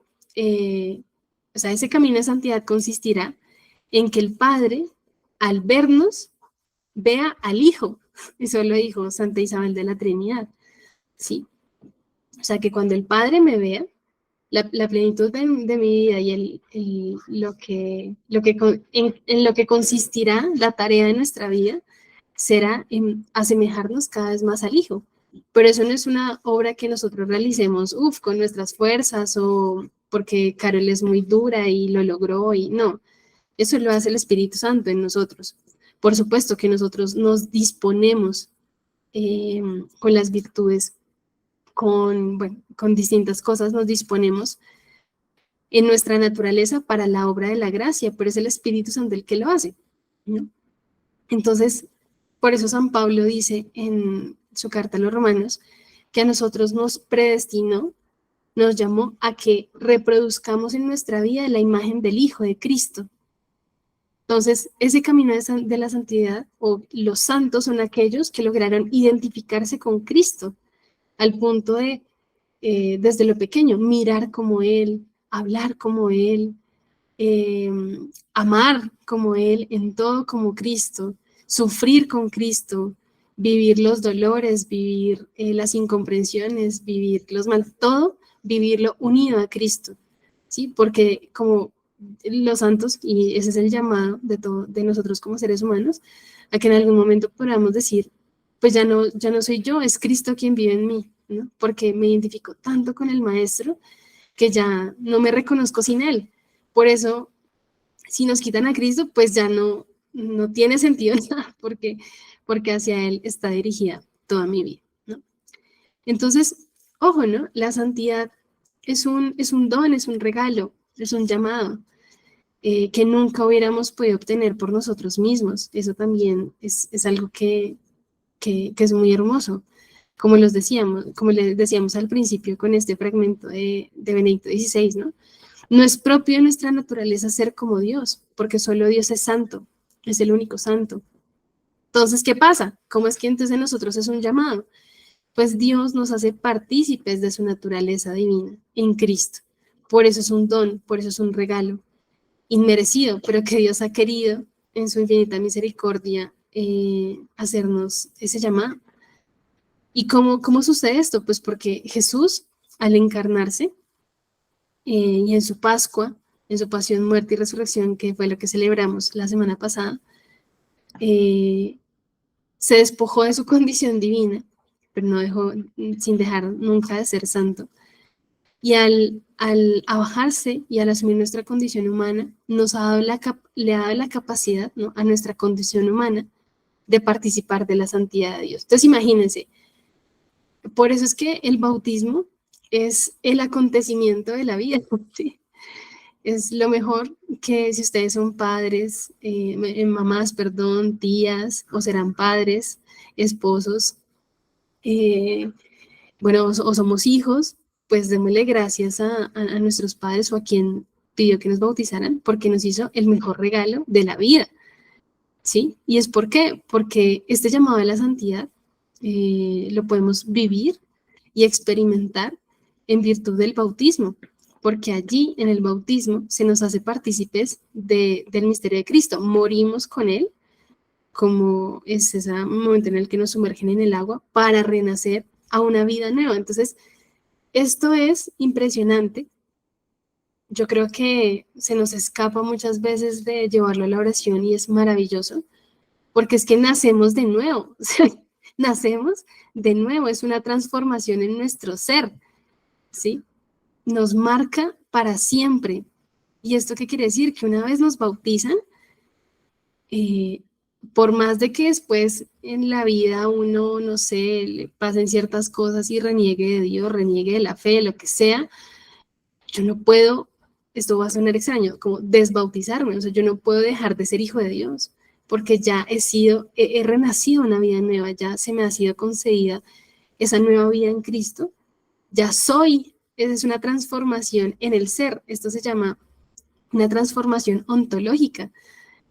o sea, ese camino de santidad consistirá en que el Padre, al vernos, vea al Hijo. Eso lo dijo Santa Isabel de la Trinidad. ¿sí? O sea, que cuando el Padre me vea, la plenitud de mi vida y en lo que consistirá la tarea de nuestra vida será en asemejarnos cada vez más al Hijo. Pero eso no es una obra que nosotros realicemos, con nuestras fuerzas o porque Carol es muy dura y lo logró y no. Eso lo hace el Espíritu Santo en nosotros. Por supuesto que nosotros nos disponemos con las virtudes, con distintas cosas, nos disponemos en nuestra naturaleza para la obra de la gracia, pero es el Espíritu Santo el que lo hace, ¿no? Entonces, por eso San Pablo dice en su carta a los Romanos que a nosotros nos predestinó, nos llamó a que reproduzcamos en nuestra vida la imagen del Hijo de Cristo. Entonces, ese camino de la santidad o los santos son aquellos que lograron identificarse con Cristo al punto de, desde lo pequeño, mirar como Él, hablar como Él, amar como Él, en todo como Cristo, sufrir con Cristo, vivir los dolores, vivir las incomprensiones, vivir los mal, todo, vivirlo unido a Cristo, ¿sí? Porque como los santos, y ese es el llamado de nosotros como seres humanos, a que en algún momento podamos decir, pues ya no soy yo, es Cristo quien vive en mí, ¿no? Porque me identifico tanto con el Maestro que ya no me reconozco sin Él. Por eso, si nos quitan a Cristo, pues ya no tiene sentido nada, porque hacia Él está dirigida toda mi vida, ¿no? Entonces, ojo, ¿no? La santidad es un don, es un regalo, es un llamado que nunca hubiéramos podido obtener por nosotros mismos. Eso también es algo que es muy hermoso. Como les decíamos al principio con este fragmento de Benedicto XVI, ¿no? No es propio de nuestra naturaleza ser como Dios, porque solo Dios es santo, es el único santo. Entonces, ¿qué pasa? ¿Cómo es que entonces nosotros es un llamado? Pues Dios nos hace partícipes de su naturaleza divina en Cristo. Por eso es un don, por eso es un regalo inmerecido, pero que Dios ha querido en su infinita misericordia hacernos ese llamado. ¿Y cómo sucede esto? Pues porque Jesús, al encarnarse, y en su Pascua, en su pasión, muerte y resurrección, que fue lo que celebramos la semana pasada, se despojó de su condición divina, pero no dejó, sin dejar nunca de ser santo. Y al abajarse y al asumir nuestra condición humana, le ha dado la capacidad, ¿no?, a nuestra condición humana de participar de la santidad de Dios. Entonces, imagínense, por eso es que el bautismo es el acontecimiento de la vida, ¿sí? Es lo mejor que si ustedes son padres, mamás, perdón, tías, o serán padres, esposos, bueno, o somos hijos, pues démosle gracias a nuestros padres o a quien pidió que nos bautizaran, porque nos hizo el mejor regalo de la vida, ¿sí? ¿Y es por qué? Porque este llamado a la santidad lo podemos vivir y experimentar en virtud del bautismo, porque allí en el bautismo se nos hace partícipes del misterio de Cristo, morimos con Él, como es ese momento en el que nos sumergen en el agua para renacer a una vida nueva. Entonces, esto es impresionante. Yo creo que se nos escapa muchas veces de llevarlo a la oración y es maravilloso, porque es que nacemos de nuevo, nacemos de nuevo, es una transformación en nuestro ser, ¿sí? Nos marca para siempre. ¿Y esto qué quiere decir? Que una vez nos bautizan, por más de que después en la vida uno, no sé, le pasen ciertas cosas y reniegue de Dios, reniegue de la fe, lo que sea, yo no puedo, esto va a sonar extraño, como desbautizarme, o sea, yo no puedo dejar de ser hijo de Dios, porque ya he renacido una vida nueva, ya se me ha sido concedida esa nueva vida en Cristo, ya soy, es una transformación en el ser, esto se llama una transformación ontológica,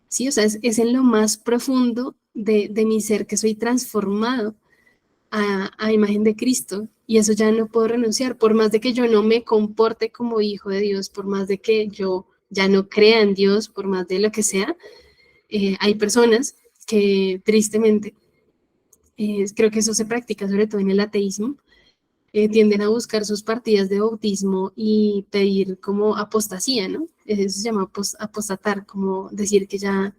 ¿sí? O sea, es en lo más profundo de mi ser que soy transformado a imagen de Cristo, y eso ya no puedo renunciar, por más de que yo no me comporte como hijo de Dios, por más de que yo ya no crea en Dios, por más de lo que sea, hay personas que tristemente, creo que eso se practica sobre todo en el ateísmo, tienden a buscar sus partidas de bautismo y pedir como apostasía, ¿no? Eso se llama apostatar, como decir que ya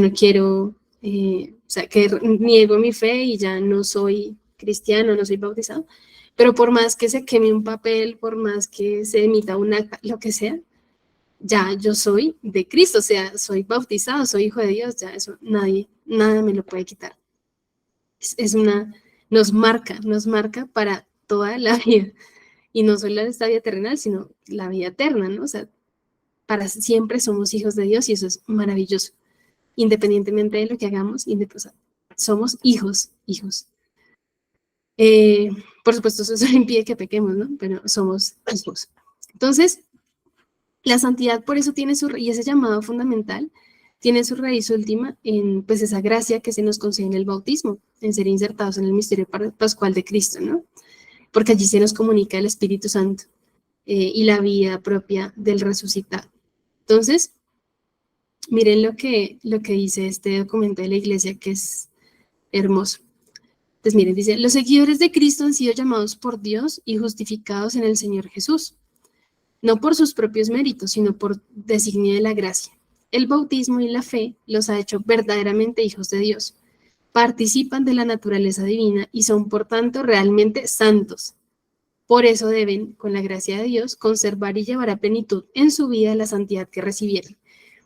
no quiero, o sea, que niego mi fe y ya no soy cristiano, no soy bautizado. Pero por más que se queme un papel, por más que se emita un acta, lo que sea, ya yo soy de Cristo, o sea, soy bautizado, soy hijo de Dios, ya eso nada me lo puede quitar. Nos marca para toda la vida. Y no solo esta vida terrenal, sino la vida eterna, ¿no? O sea, para siempre somos hijos de Dios y eso es maravilloso. Independientemente de lo que hagamos, o sea, somos hijos. Por supuesto, eso no impide que pequemos, ¿no? Pero somos hijos. Entonces, la santidad por eso tiene y ese llamado fundamental tiene su raíz última en pues esa gracia que se nos concede en el bautismo, en ser insertados en el misterio pascual de Cristo, ¿no? Porque allí se nos comunica el Espíritu Santo y la vida propia del resucitado. Entonces, miren lo que dice este documento de la iglesia, que es hermoso. Entonces, miren, dice, los seguidores de Cristo han sido llamados por Dios y justificados en el Señor Jesús, no por sus propios méritos, sino por designio de la gracia. El bautismo y la fe los ha hecho verdaderamente hijos de Dios. Participan de la naturaleza divina y son, por tanto, realmente santos. Por eso deben, con la gracia de Dios, conservar y llevar a plenitud en su vida la santidad que recibieron.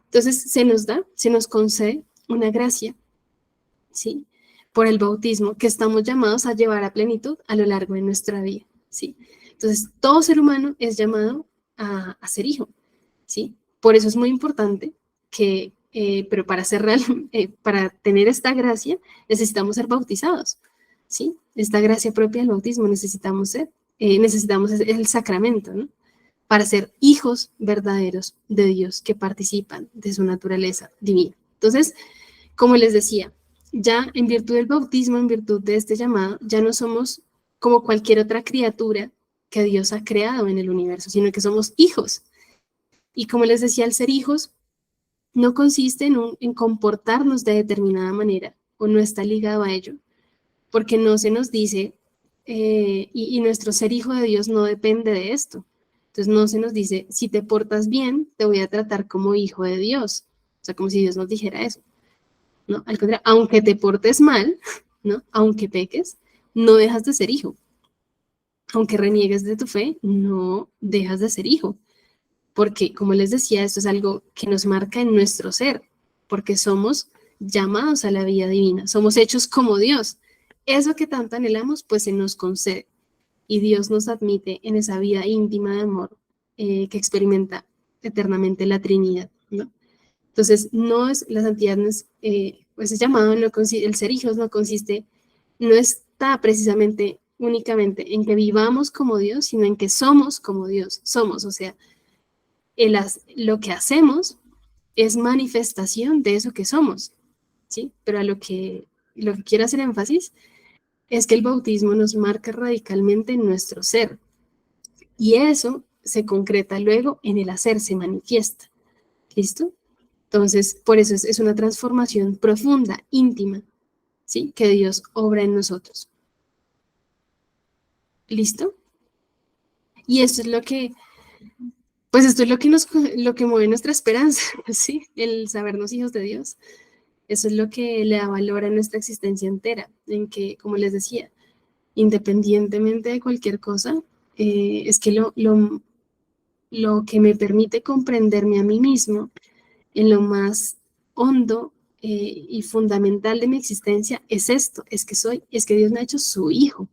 Entonces, se nos concede una gracia, ¿sí? Por el bautismo, que estamos llamados a llevar a plenitud a lo largo de nuestra vida, ¿sí? Entonces, todo ser humano es llamado a ser hijo, ¿sí? Por eso es muy importante que, pero para ser real, para tener esta gracia, necesitamos ser bautizados, ¿sí? Esta gracia propia del bautismo necesitamos el sacramento, ¿no? Para ser hijos verdaderos de Dios que participan de su naturaleza divina. Entonces, como les decía, ya en virtud del bautismo, en virtud de este llamado, ya no somos como cualquier otra criatura que Dios ha creado en el universo, sino que somos hijos. Y como les decía, el ser hijos no consiste en comportarnos de determinada manera o no está ligado a ello, porque no se nos dice, y nuestro ser hijo de Dios no depende de esto. Entonces no se nos dice, si te portas bien, te voy a tratar como hijo de Dios. O sea, como si Dios nos dijera eso, ¿no? Al contrario, aunque te portes mal, ¿no? Aunque peques, no dejas de ser hijo. Aunque reniegues de tu fe, no dejas de ser hijo. Porque, como les decía, esto es algo que nos marca en nuestro ser, porque somos llamados a la vida divina, somos hechos como Dios. Eso que tanto anhelamos, pues se nos concede. Y Dios nos admite en esa vida íntima de amor que experimenta eternamente la Trinidad, ¿no? Entonces, la santidad no es, pues es llamado, el ser hijos no está precisamente únicamente en que vivamos como Dios, sino en que somos como Dios, o sea, lo que hacemos es manifestación de eso que somos, ¿sí? Pero a lo que quiero hacer énfasis es que el bautismo nos marca radicalmente en nuestro ser y eso se concreta luego en el hacer, se manifiesta, ¿listo? Entonces, por eso es una transformación profunda, íntima, ¿sí? Que Dios obra en nosotros. ¿Listo? Y esto es pues esto es lo que mueve nuestra esperanza, ¿sí? El sabernos hijos de Dios. Eso es lo que le da valor a nuestra existencia entera, en que, como les decía, independientemente de cualquier cosa, es que lo que me permite comprenderme a mí mismo en lo más hondo y fundamental de mi existencia es esto, es que Dios me ha hecho su hijo.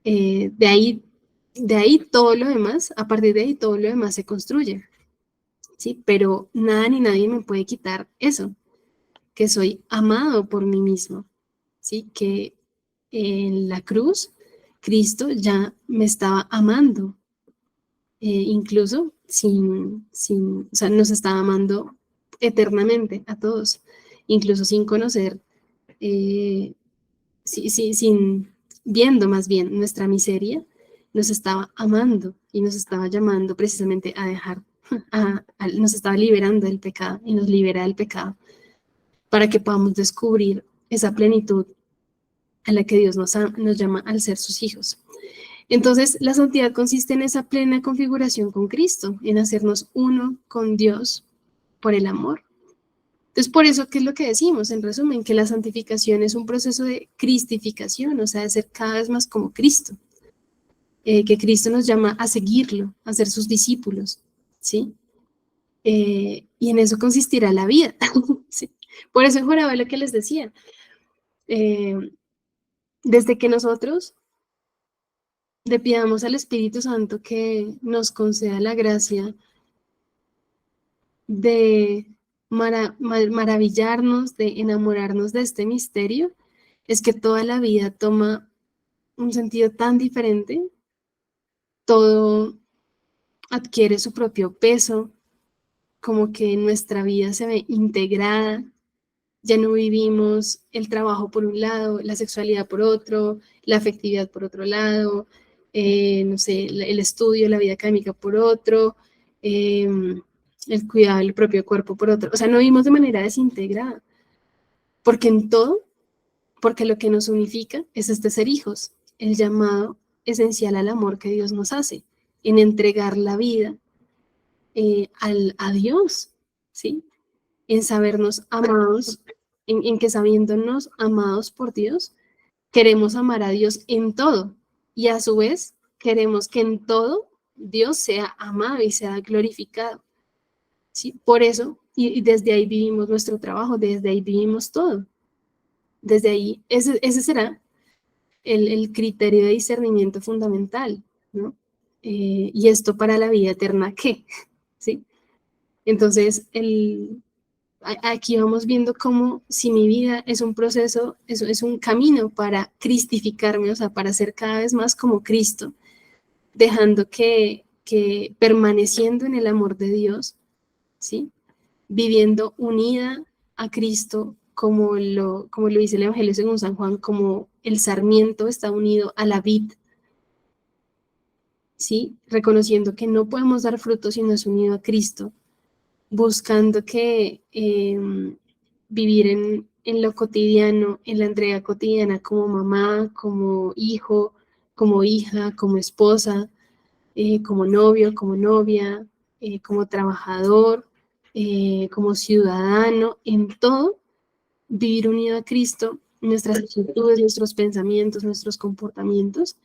De ahí todo lo demás, a partir de ahí todo lo demás se construye, ¿sí? Pero nada ni nadie me puede quitar eso, que soy amado por mí mismo, ¿sí? Que en la cruz Cristo ya me estaba amando, incluso o sea, nos estaba amando eternamente a todos, incluso sin conocer, viendo más bien nuestra miseria, nos estaba amando y nos estaba llamando precisamente a dejar, nos estaba liberando del pecado y nos libera del pecado para que podamos descubrir esa plenitud a la que Dios nos llama al ser sus hijos. Entonces, la santidad consiste en esa plena configuración con Cristo, en hacernos uno con Dios por el amor. Entonces, por eso, ¿qué es lo que decimos? En resumen, que la santificación es un proceso de cristificación, o sea, de ser cada vez más como Cristo, que Cristo nos llama a seguirlo, a ser sus discípulos, ¿sí? Y en eso consistirá la vida, ¿sí? Por eso juraba lo que les decía. Desde que nosotros le pidamos al Espíritu Santo que nos conceda la gracia de maravillarnos, de enamorarnos de este misterio, es que toda la vida toma un sentido tan diferente, todo adquiere su propio peso, como que nuestra vida se ve integrada, ya no vivimos el trabajo por un lado, la sexualidad por otro, la afectividad por otro lado, no sé, el estudio, la vida académica por otro, el cuidado del propio cuerpo por otro. O sea, no vivimos de manera desintegrada, porque en todo, porque lo que nos unifica es este ser hijos, el llamado esencial al amor que Dios nos hace, en entregar la vida a Dios, ¿sí? En sabernos amados, en que sabiéndonos amados por Dios, queremos amar a Dios en todo y a su vez queremos que en todo Dios sea amado y sea glorificado. ¿Sí? Por eso, y desde ahí vivimos nuestro trabajo, desde ahí vivimos todo. Desde ahí, ese será el criterio de discernimiento fundamental, ¿no? Y esto para la vida eterna, ¿qué? ¿Sí? Entonces, aquí vamos viendo cómo si mi vida es un proceso, es un camino para cristificarme, o sea, para ser cada vez más como Cristo, dejando que permaneciendo en el amor de Dios, ¿sí? Viviendo unida a Cristo, como lo dice el Evangelio según San Juan, como el sarmiento está unido a la vid, ¿sí? Reconociendo que no podemos dar fruto si no es unido a Cristo, buscando que vivir en lo cotidiano, en la entrega cotidiana como mamá, como hijo, como hija, como esposa, como novio, como novia, como trabajador, como ciudadano, en todo, vivir unido a Cristo, nuestras actitudes, nuestros pensamientos, nuestros comportamientos,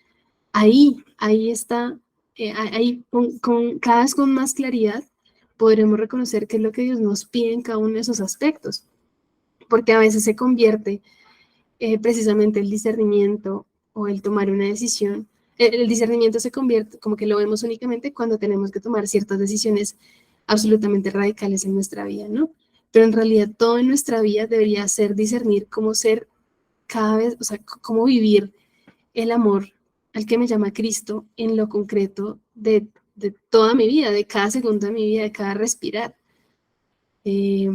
ahí está, ahí cada vez con más claridad podremos reconocer qué es lo que Dios nos pide en cada uno de esos aspectos, porque a veces se convierte precisamente el discernimiento o el tomar una decisión, el discernimiento se convierte como que lo vemos únicamente cuando tenemos que tomar ciertas decisiones absolutamente radicales en nuestra vida, ¿no? Pero en realidad todo en nuestra vida debería ser discernir cómo ser cada vez, o sea, cómo vivir el amor al que me llama Cristo en lo concreto de toda mi vida, de cada segundo de mi vida, de cada respirar. Eh,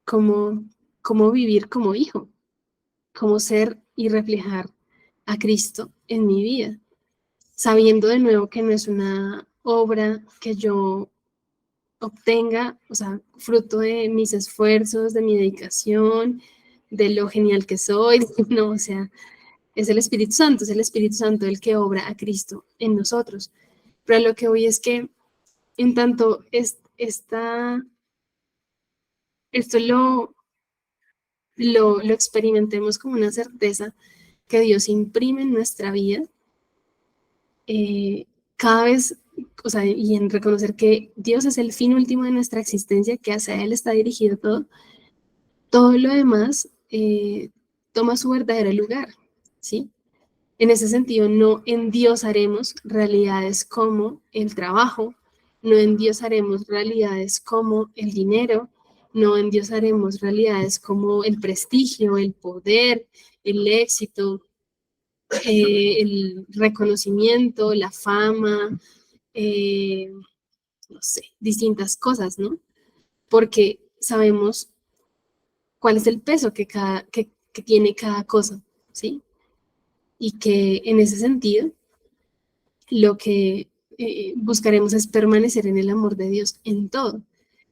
cómo, cómo vivir como hijo, cómo ser y reflejar a Cristo en mi vida, sabiendo de nuevo que no es una obra que yo obtenga, o sea, fruto de mis esfuerzos, de mi dedicación, de lo genial que soy, no, o sea, es el Espíritu Santo el que obra a Cristo en nosotros. Pero lo que voy es que en tanto esto lo experimentemos como una certeza que Dios imprime en nuestra vida, cada vez, o sea, y en reconocer que Dios es el fin último de nuestra existencia, que hacia Él está dirigido todo, todo lo demás toma su verdadero lugar, ¿sí? En ese sentido, no endiosaremos realidades como el trabajo, no endiosaremos realidades como el dinero, no endiosaremos realidades como el prestigio, el poder, el éxito, el reconocimiento, la fama, eh, no sé, distintas cosas, ¿no? Porque sabemos cuál es el peso que tiene cada cosa, ¿sí? Y que en ese sentido lo que buscaremos es permanecer en el amor de Dios en todo.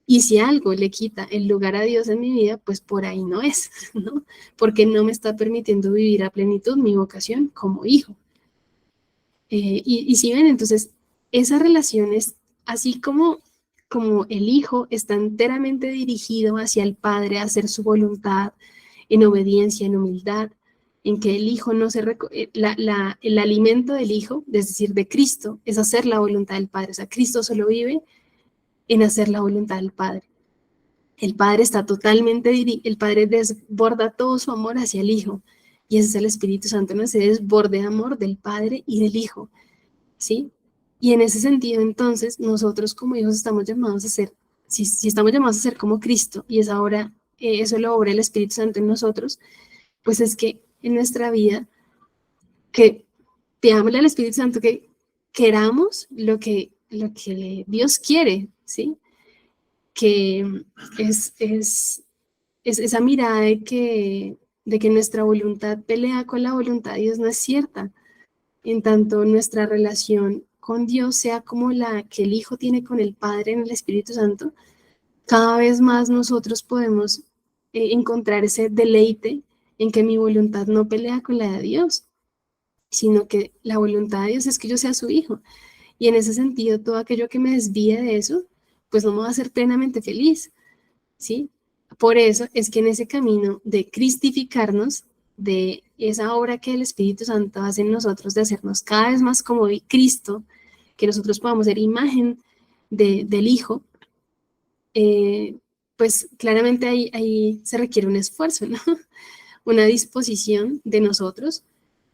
Y si algo le quita el lugar a Dios en mi vida, pues por ahí no es, ¿no? Porque no me está permitiendo vivir a plenitud mi vocación como hijo. Y si ven, entonces, esa relación es así como el Hijo está enteramente dirigido hacia el Padre a hacer su voluntad en obediencia, en humildad, en que el Hijo no se... el alimento del Hijo, es decir, de Cristo, es hacer la voluntad del Padre. O sea, Cristo solo vive en hacer la voluntad del Padre. El Padre está totalmente dirigido, el Padre desborda todo su amor hacia el Hijo. Y ese es el Espíritu Santo, ¿no? Ese desborde de amor del Padre y del Hijo, ¿sí? Y en ese sentido, entonces, nosotros como hijos estamos llamados a ser, si estamos llamados a ser como Cristo, y es ahora, eso lo obra el Espíritu Santo en nosotros, pues es que en nuestra vida, que pidámosle al Espíritu Santo que queramos lo que Dios quiere, ¿sí? Que es esa mirada de que nuestra voluntad pelea con la voluntad de Dios no es cierta. En tanto nuestra relación con Dios sea como la que el Hijo tiene con el Padre en el Espíritu Santo, cada vez más nosotros podemos encontrar ese deleite en que mi voluntad no pelea con la de Dios, sino que la voluntad de Dios es que yo sea su hijo. Y en ese sentido, todo aquello que me desvíe de eso, pues no me va a hacer plenamente feliz, ¿sí? Por eso es que en ese camino de cristificarnos, de esa obra que el Espíritu Santo hace en nosotros, de hacernos cada vez más como Cristo, que nosotros podamos ser imagen del Hijo, pues claramente ahí se requiere un esfuerzo, ¿no? Una disposición de nosotros,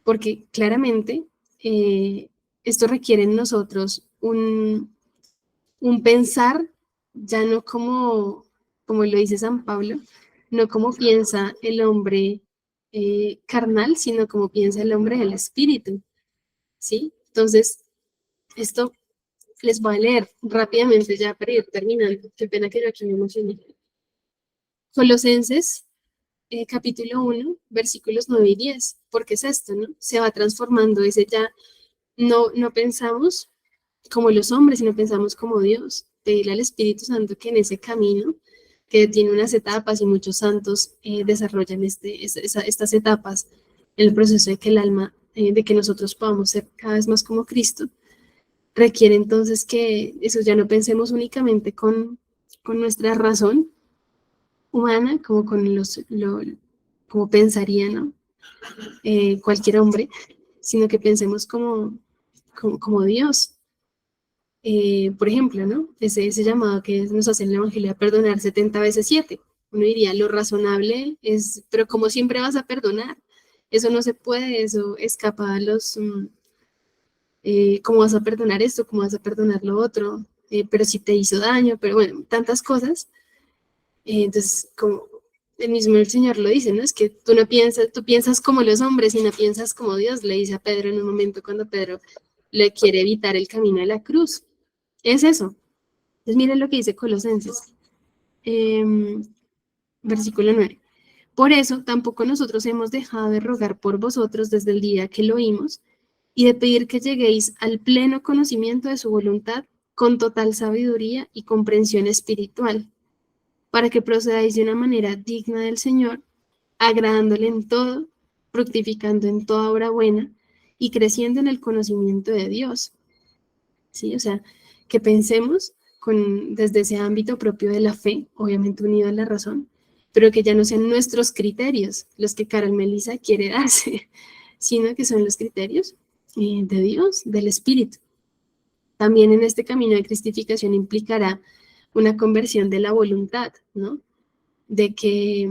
porque claramente esto requiere en nosotros un pensar, ya no como lo dice San Pablo, no como piensa el hombre carnal, sino como piensa el hombre del espíritu, ¿sí? Entonces, esto les voy a leer rápidamente ya para ir terminando. Qué pena que yo aquí me emocioné. Colosenses capítulo 1, versículos 9 y 10, porque es esto, ¿no? Se va transformando, ese ya no pensamos como los hombres, sino pensamos como Dios. Pedirle al Espíritu Santo que en ese camino, que tiene unas etapas y muchos santos desarrollan estas etapas en el proceso de que el alma, de que nosotros podamos ser cada vez más como Cristo, requiere entonces que eso ya no pensemos únicamente con nuestra razón humana, como como pensaría, ¿no? Cualquier hombre, sino que pensemos como Dios. Por ejemplo, ¿no? Ese llamado que nos hace el Evangelio a perdonar 70 veces 7. Uno diría, lo razonable es, pero como siempre vas a perdonar, eso no se puede, eso escapa a ¿cómo vas a perdonar esto? ¿Cómo vas a perdonar lo otro? Pero si te hizo daño, pero bueno, tantas cosas. Entonces, como el mismo el Señor lo dice, ¿no? Es que tú piensas como los hombres y no piensas como Dios, le dice a Pedro en un momento cuando Pedro le quiere evitar el camino de la cruz. Es eso. Entonces, miren lo que dice Colosenses, versículo 9. Por eso, tampoco nosotros hemos dejado de rogar por vosotros desde el día que lo oímos y de pedir que lleguéis al pleno conocimiento de su voluntad con total sabiduría y comprensión espiritual, para que procedáis de una manera digna del Señor, agradándole en todo, fructificando en toda obra buena y creciendo en el conocimiento de Dios. ¿Sí? O sea, que pensemos desde ese ámbito propio de la fe, obviamente unido a la razón, pero que ya no sean nuestros criterios los que Carol Melissa quiere darse, sino que son los criterios de Dios, del Espíritu. También en este camino de cristificación implicará una conversión de la voluntad, ¿no? De que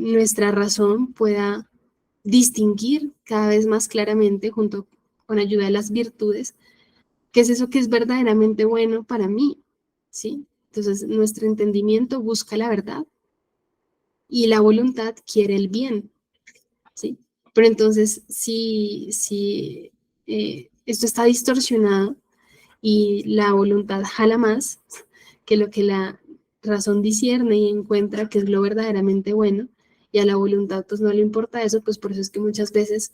nuestra razón pueda distinguir cada vez más claramente, junto con ayuda de las virtudes, qué es eso que es verdaderamente bueno para mí, ¿sí? Entonces, nuestro entendimiento busca la verdad y la voluntad quiere el bien, ¿sí? Pero entonces, si esto está distorsionado y la voluntad jala más que lo que la razón discierne y encuentra que es lo verdaderamente bueno, y a la voluntad pues no le importa eso, pues por eso es que muchas veces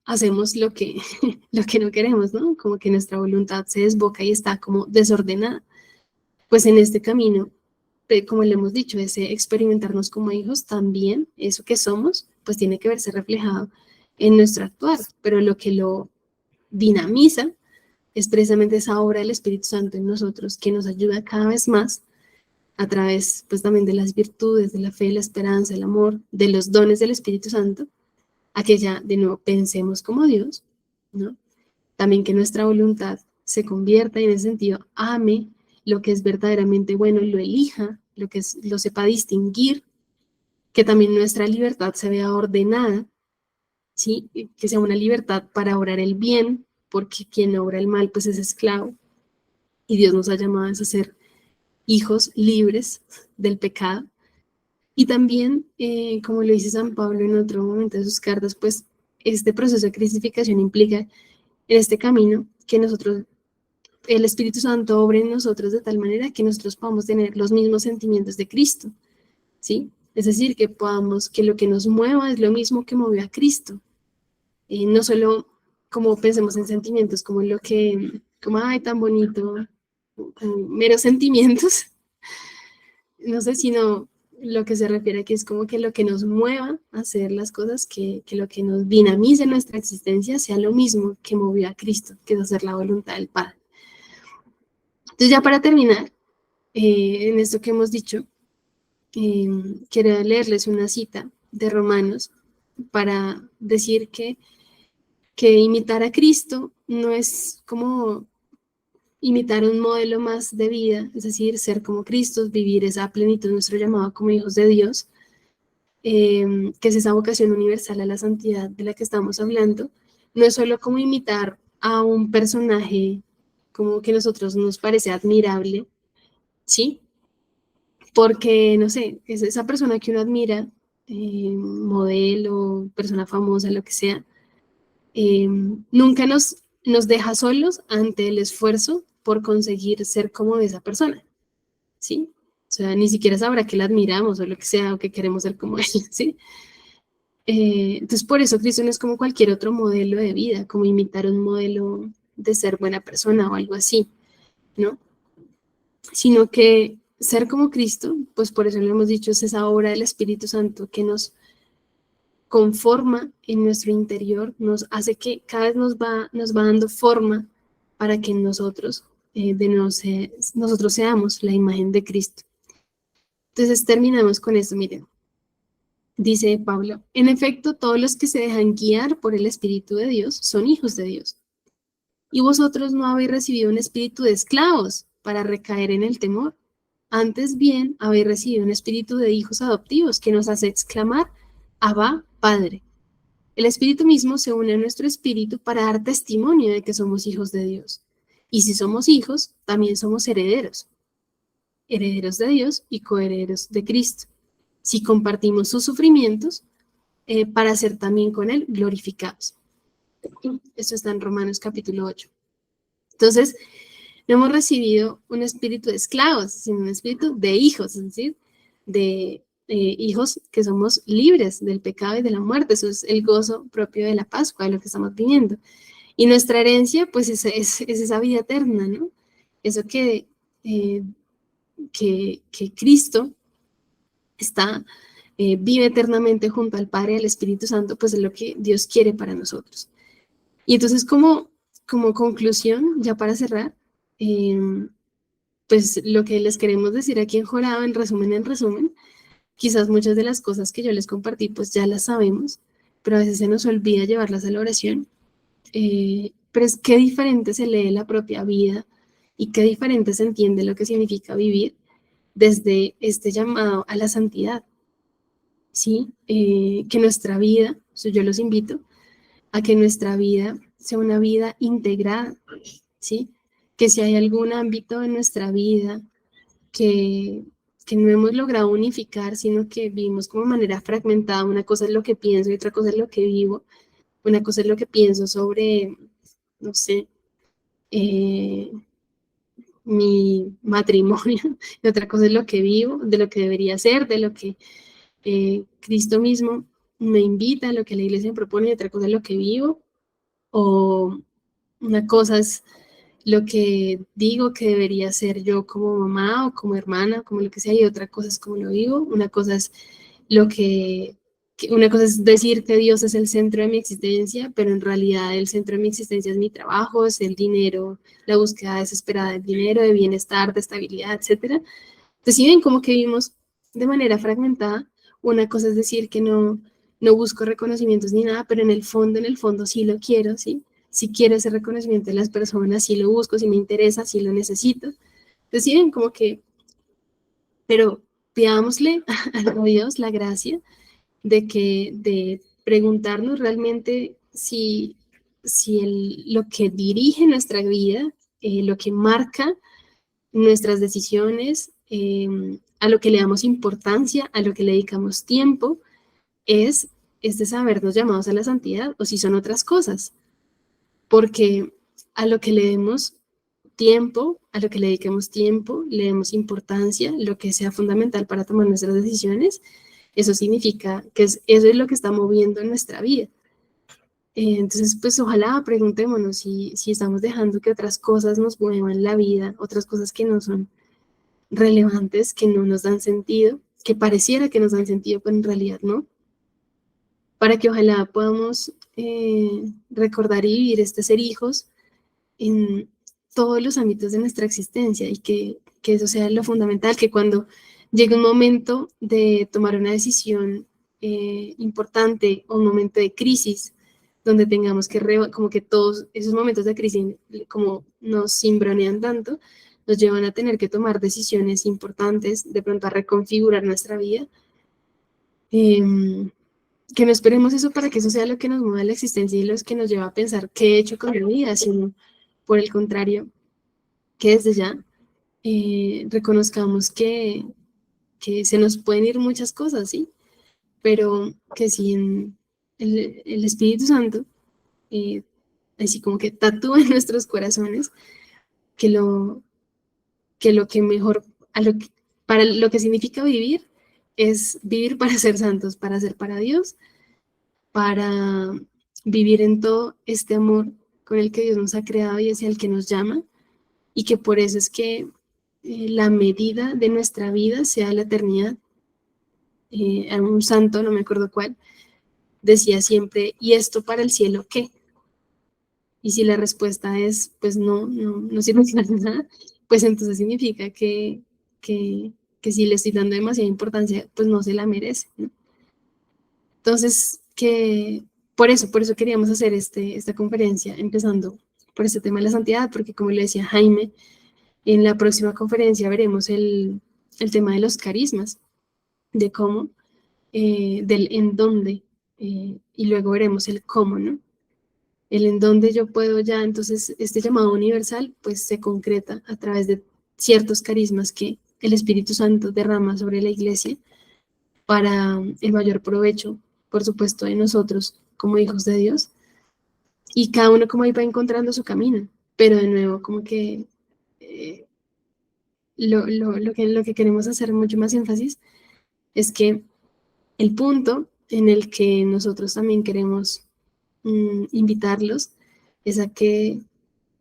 hacemos lo que no queremos, ¿no? Como que nuestra voluntad se desboca y está como desordenada. Pues en este camino, como le hemos dicho, ese experimentarnos como hijos, también eso que somos, pues tiene que verse reflejado en nuestro actuar, pero lo que lo dinamiza es precisamente esa obra del Espíritu Santo en nosotros, que nos ayuda cada vez más a través pues también de las virtudes, de la fe, la esperanza, el amor, de los dones del Espíritu Santo, a que ya de nuevo pensemos como Dios, ¿no? También que nuestra voluntad se convierta y en ese sentido ame lo que es verdaderamente bueno y lo elija, lo sepa distinguir, que también nuestra libertad se vea ordenada, ¿sí? Que sea una libertad para obrar el bien, porque quien obra el mal pues es esclavo, y Dios nos ha llamado a ser hijos libres del pecado. Y también, como lo dice San Pablo en otro momento de sus cartas, pues este proceso de cristificación implica en este camino que nosotros, el Espíritu Santo obre en nosotros de tal manera que nosotros podamos tener los mismos sentimientos de Cristo, ¿sí? Es decir, que podamos, que lo que nos mueva es lo mismo que movió a Cristo. No solo como pensemos en sentimientos, como lo que, como, ay, tan bonito, como meros sentimientos, no sé, sino lo que se refiere aquí es como que lo que nos mueva a hacer las cosas, que lo que nos dinamice nuestra existencia sea lo mismo que movió a Cristo, que es hacer la voluntad del Padre. Entonces ya para terminar, en esto que hemos dicho, quiero leerles una cita de Romanos para decir que imitar a Cristo no es como imitar un modelo más de vida, es decir, ser como Cristo, vivir esa plenitud, nuestro llamado como hijos de Dios, que es esa vocación universal a la santidad de la que estamos hablando, no es solo como imitar a un personaje como que a nosotros nos parece admirable, ¿sí? Porque, no sé, es esa persona que uno admira, modelo, persona famosa, lo que sea, nunca nos deja solos ante el esfuerzo por conseguir ser como esa persona, ¿sí? O sea, ni siquiera sabrá que la admiramos o lo que sea, o que queremos ser como él, ¿sí? Entonces, por eso Cristo no es como cualquier otro modelo de vida, como imitar un modelo de ser buena persona o algo así, ¿no? Sino que ser como Cristo, pues por eso lo hemos dicho, es esa obra del Espíritu Santo que nos conforma en nuestro interior, nos hace que cada vez nos va dando forma para que nosotros, nosotros seamos la imagen de Cristo. Entonces terminamos con esto, miren. Dice Pablo, en efecto, todos los que se dejan guiar por el Espíritu de Dios son hijos de Dios. Y vosotros no habéis recibido un espíritu de esclavos para recaer en el temor. Antes bien, habéis recibido un espíritu de hijos adoptivos que nos hace exclamar, Abba, Padre. El Espíritu mismo se une a nuestro espíritu para dar testimonio de que somos hijos de Dios. Y si somos hijos, también somos herederos, herederos de Dios y coherederos de Cristo. Si compartimos sus sufrimientos, para ser también con Él glorificados. Esto está en Romanos capítulo 8. Entonces, no hemos recibido un espíritu de esclavos, sino un espíritu de hijos, es decir, de hijos que somos libres del pecado y de la muerte. Eso es el gozo propio de la Pascua, de lo que estamos viviendo. Y nuestra herencia, pues, es esa vida eterna, ¿no? Eso que Cristo vive eternamente junto al Padre y al Espíritu Santo, pues es lo que Dios quiere para nosotros. Y entonces, como conclusión, ya para cerrar, pues lo que les queremos decir aquí en Jorado, en resumen, quizás muchas de las cosas que yo les compartí, pues ya las sabemos, pero a veces se nos olvida llevarlas a la oración. Pero es qué diferente se lee la propia vida y qué diferente se entiende lo que significa vivir desde este llamado a la santidad, ¿sí? Que nuestra vida, yo los invito a que nuestra vida sea una vida integrada, ¿sí? Que si hay algún ámbito en nuestra vida que, que no hemos logrado unificar, sino que vivimos como manera fragmentada, una cosa es lo que pienso y otra cosa es lo que vivo, una cosa es lo que pienso sobre, no sé, eh, mi matrimonio, y otra cosa es lo que vivo, de lo que debería ser, de lo que Cristo mismo me invita, lo que la iglesia me propone, y otra cosa es lo que vivo, o una cosa es lo que digo que debería ser yo como mamá o como hermana, como lo que sea, y otra cosa es como lo vivo, una cosa es lo que que una cosa es decir que Dios es el centro de mi existencia, pero en realidad el centro de mi existencia es mi trabajo, es el dinero, la búsqueda desesperada del dinero, de bienestar, de estabilidad, etcétera. Entonces, si ven como que vivimos de manera fragmentada, una cosa es decir que no busco reconocimientos ni nada, pero en el fondo sí lo quiero, ¿sí? Si quiero ese reconocimiento de las personas, sí lo busco, si me interesa, sí lo necesito. Entonces, si ven como que, pero pidámosle a Dios la gracia de preguntarnos realmente si lo que dirige nuestra vida, lo que marca nuestras decisiones, a lo que le damos importancia, a lo que le dedicamos tiempo, es de sabernos llamados a la santidad o si son otras cosas, porque a lo que le demos tiempo, a lo que le dediquemos tiempo, le demos importancia, lo que sea fundamental para tomar nuestras decisiones, eso significa que eso es lo que está moviendo nuestra vida. Entonces, pues ojalá preguntémonos si estamos dejando que otras cosas nos muevan la vida, otras cosas que no son relevantes, que no nos dan sentido, que pareciera que nos dan sentido, pero en realidad no, para que ojalá podamos recordar y vivir este ser hijos en todos los ámbitos de nuestra existencia y que eso sea lo fundamental, que cuando llegue un momento de tomar una decisión importante o un momento de crisis, donde tengamos que, como que todos esos momentos de crisis, como nos cimbronean tanto, nos llevan a tener que tomar decisiones importantes, de pronto a reconfigurar nuestra vida. Que no esperemos eso para que eso sea lo que nos mueva la existencia y lo que nos lleva a pensar qué he hecho con mi vida, sino por el contrario, que desde ya reconozcamos que se nos pueden ir muchas cosas, ¿sí? Pero que si en el Espíritu Santo, así como que tatúa en nuestros corazones, que lo que mejor, para lo que significa vivir, es vivir para ser santos, para ser para Dios, para vivir en todo este amor con el que Dios nos ha creado y es el que nos llama, y que por eso es que la medida de nuestra vida sea la eternidad. Un santo, no me acuerdo cuál, decía siempre, ¿y esto para el cielo qué? Y si la respuesta es, pues no sirve para nada, pues entonces significa que, que si le estoy dando demasiada importancia, pues no se la merece, ¿no? Entonces, por eso queríamos hacer esta conferencia, empezando por este tema de la santidad, porque como le decía Jaime, en la próxima conferencia veremos el tema de los carismas, de cómo, del en dónde, y luego veremos el cómo, ¿no? El en dónde yo puedo ya, entonces, este llamado universal, pues se concreta a través de ciertos carismas que el Espíritu Santo derrama sobre la iglesia para el mayor provecho, por supuesto, de nosotros como hijos de Dios, y cada uno como ahí va encontrando su camino, pero de nuevo, como que eh, lo que queremos hacer mucho más énfasis es que el punto en el que nosotros también queremos invitarlos es a que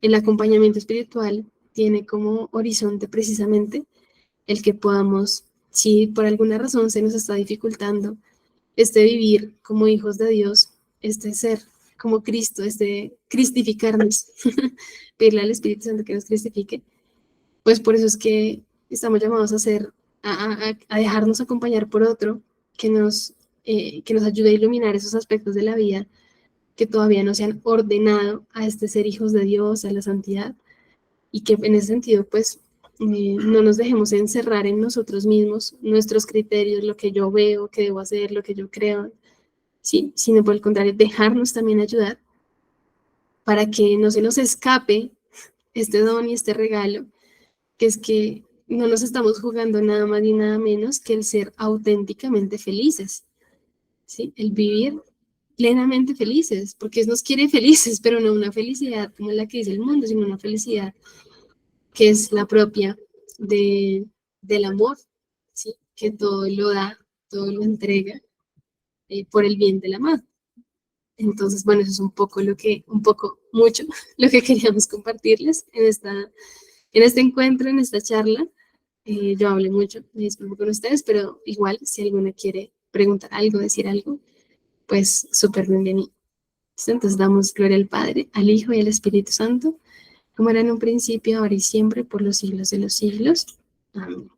el acompañamiento espiritual tiene como horizonte precisamente el que podamos, si por alguna razón se nos está dificultando vivir como hijos de Dios, ser como Cristo, cristificarnos, pedirle al Espíritu Santo que nos cristifique, pues por eso es que estamos llamados a a dejarnos acompañar por otro que nos ayude a iluminar esos aspectos de la vida que todavía no se han ordenado a ser hijos de Dios, a la santidad, y que en ese sentido, pues, no nos dejemos encerrar en nosotros mismos, nuestros criterios, lo que yo veo que debo hacer, lo que yo creo, ¿sí? Sino por el contrario, dejarnos también ayudar para que no se nos escape este don y este regalo, que es que no nos estamos jugando nada más ni nada menos que el ser auténticamente felices, ¿sí? El vivir plenamente felices, porque Dios nos quiere felices, pero no una felicidad como la que dice el mundo, sino una felicidad que es la propia del amor, ¿sí? Que todo lo da, todo lo entrega por el bien de la amado. Entonces, bueno, eso es mucho, lo que queríamos compartirles en este encuentro, en esta charla. Yo hablé mucho, me disculpo con ustedes, pero igual, si alguna quiere preguntar algo, decir algo, pues súper bienvenido. Entonces damos gloria al Padre, al Hijo y al Espíritu Santo, como era en un principio, ahora y siempre, por los siglos de los siglos. Amén.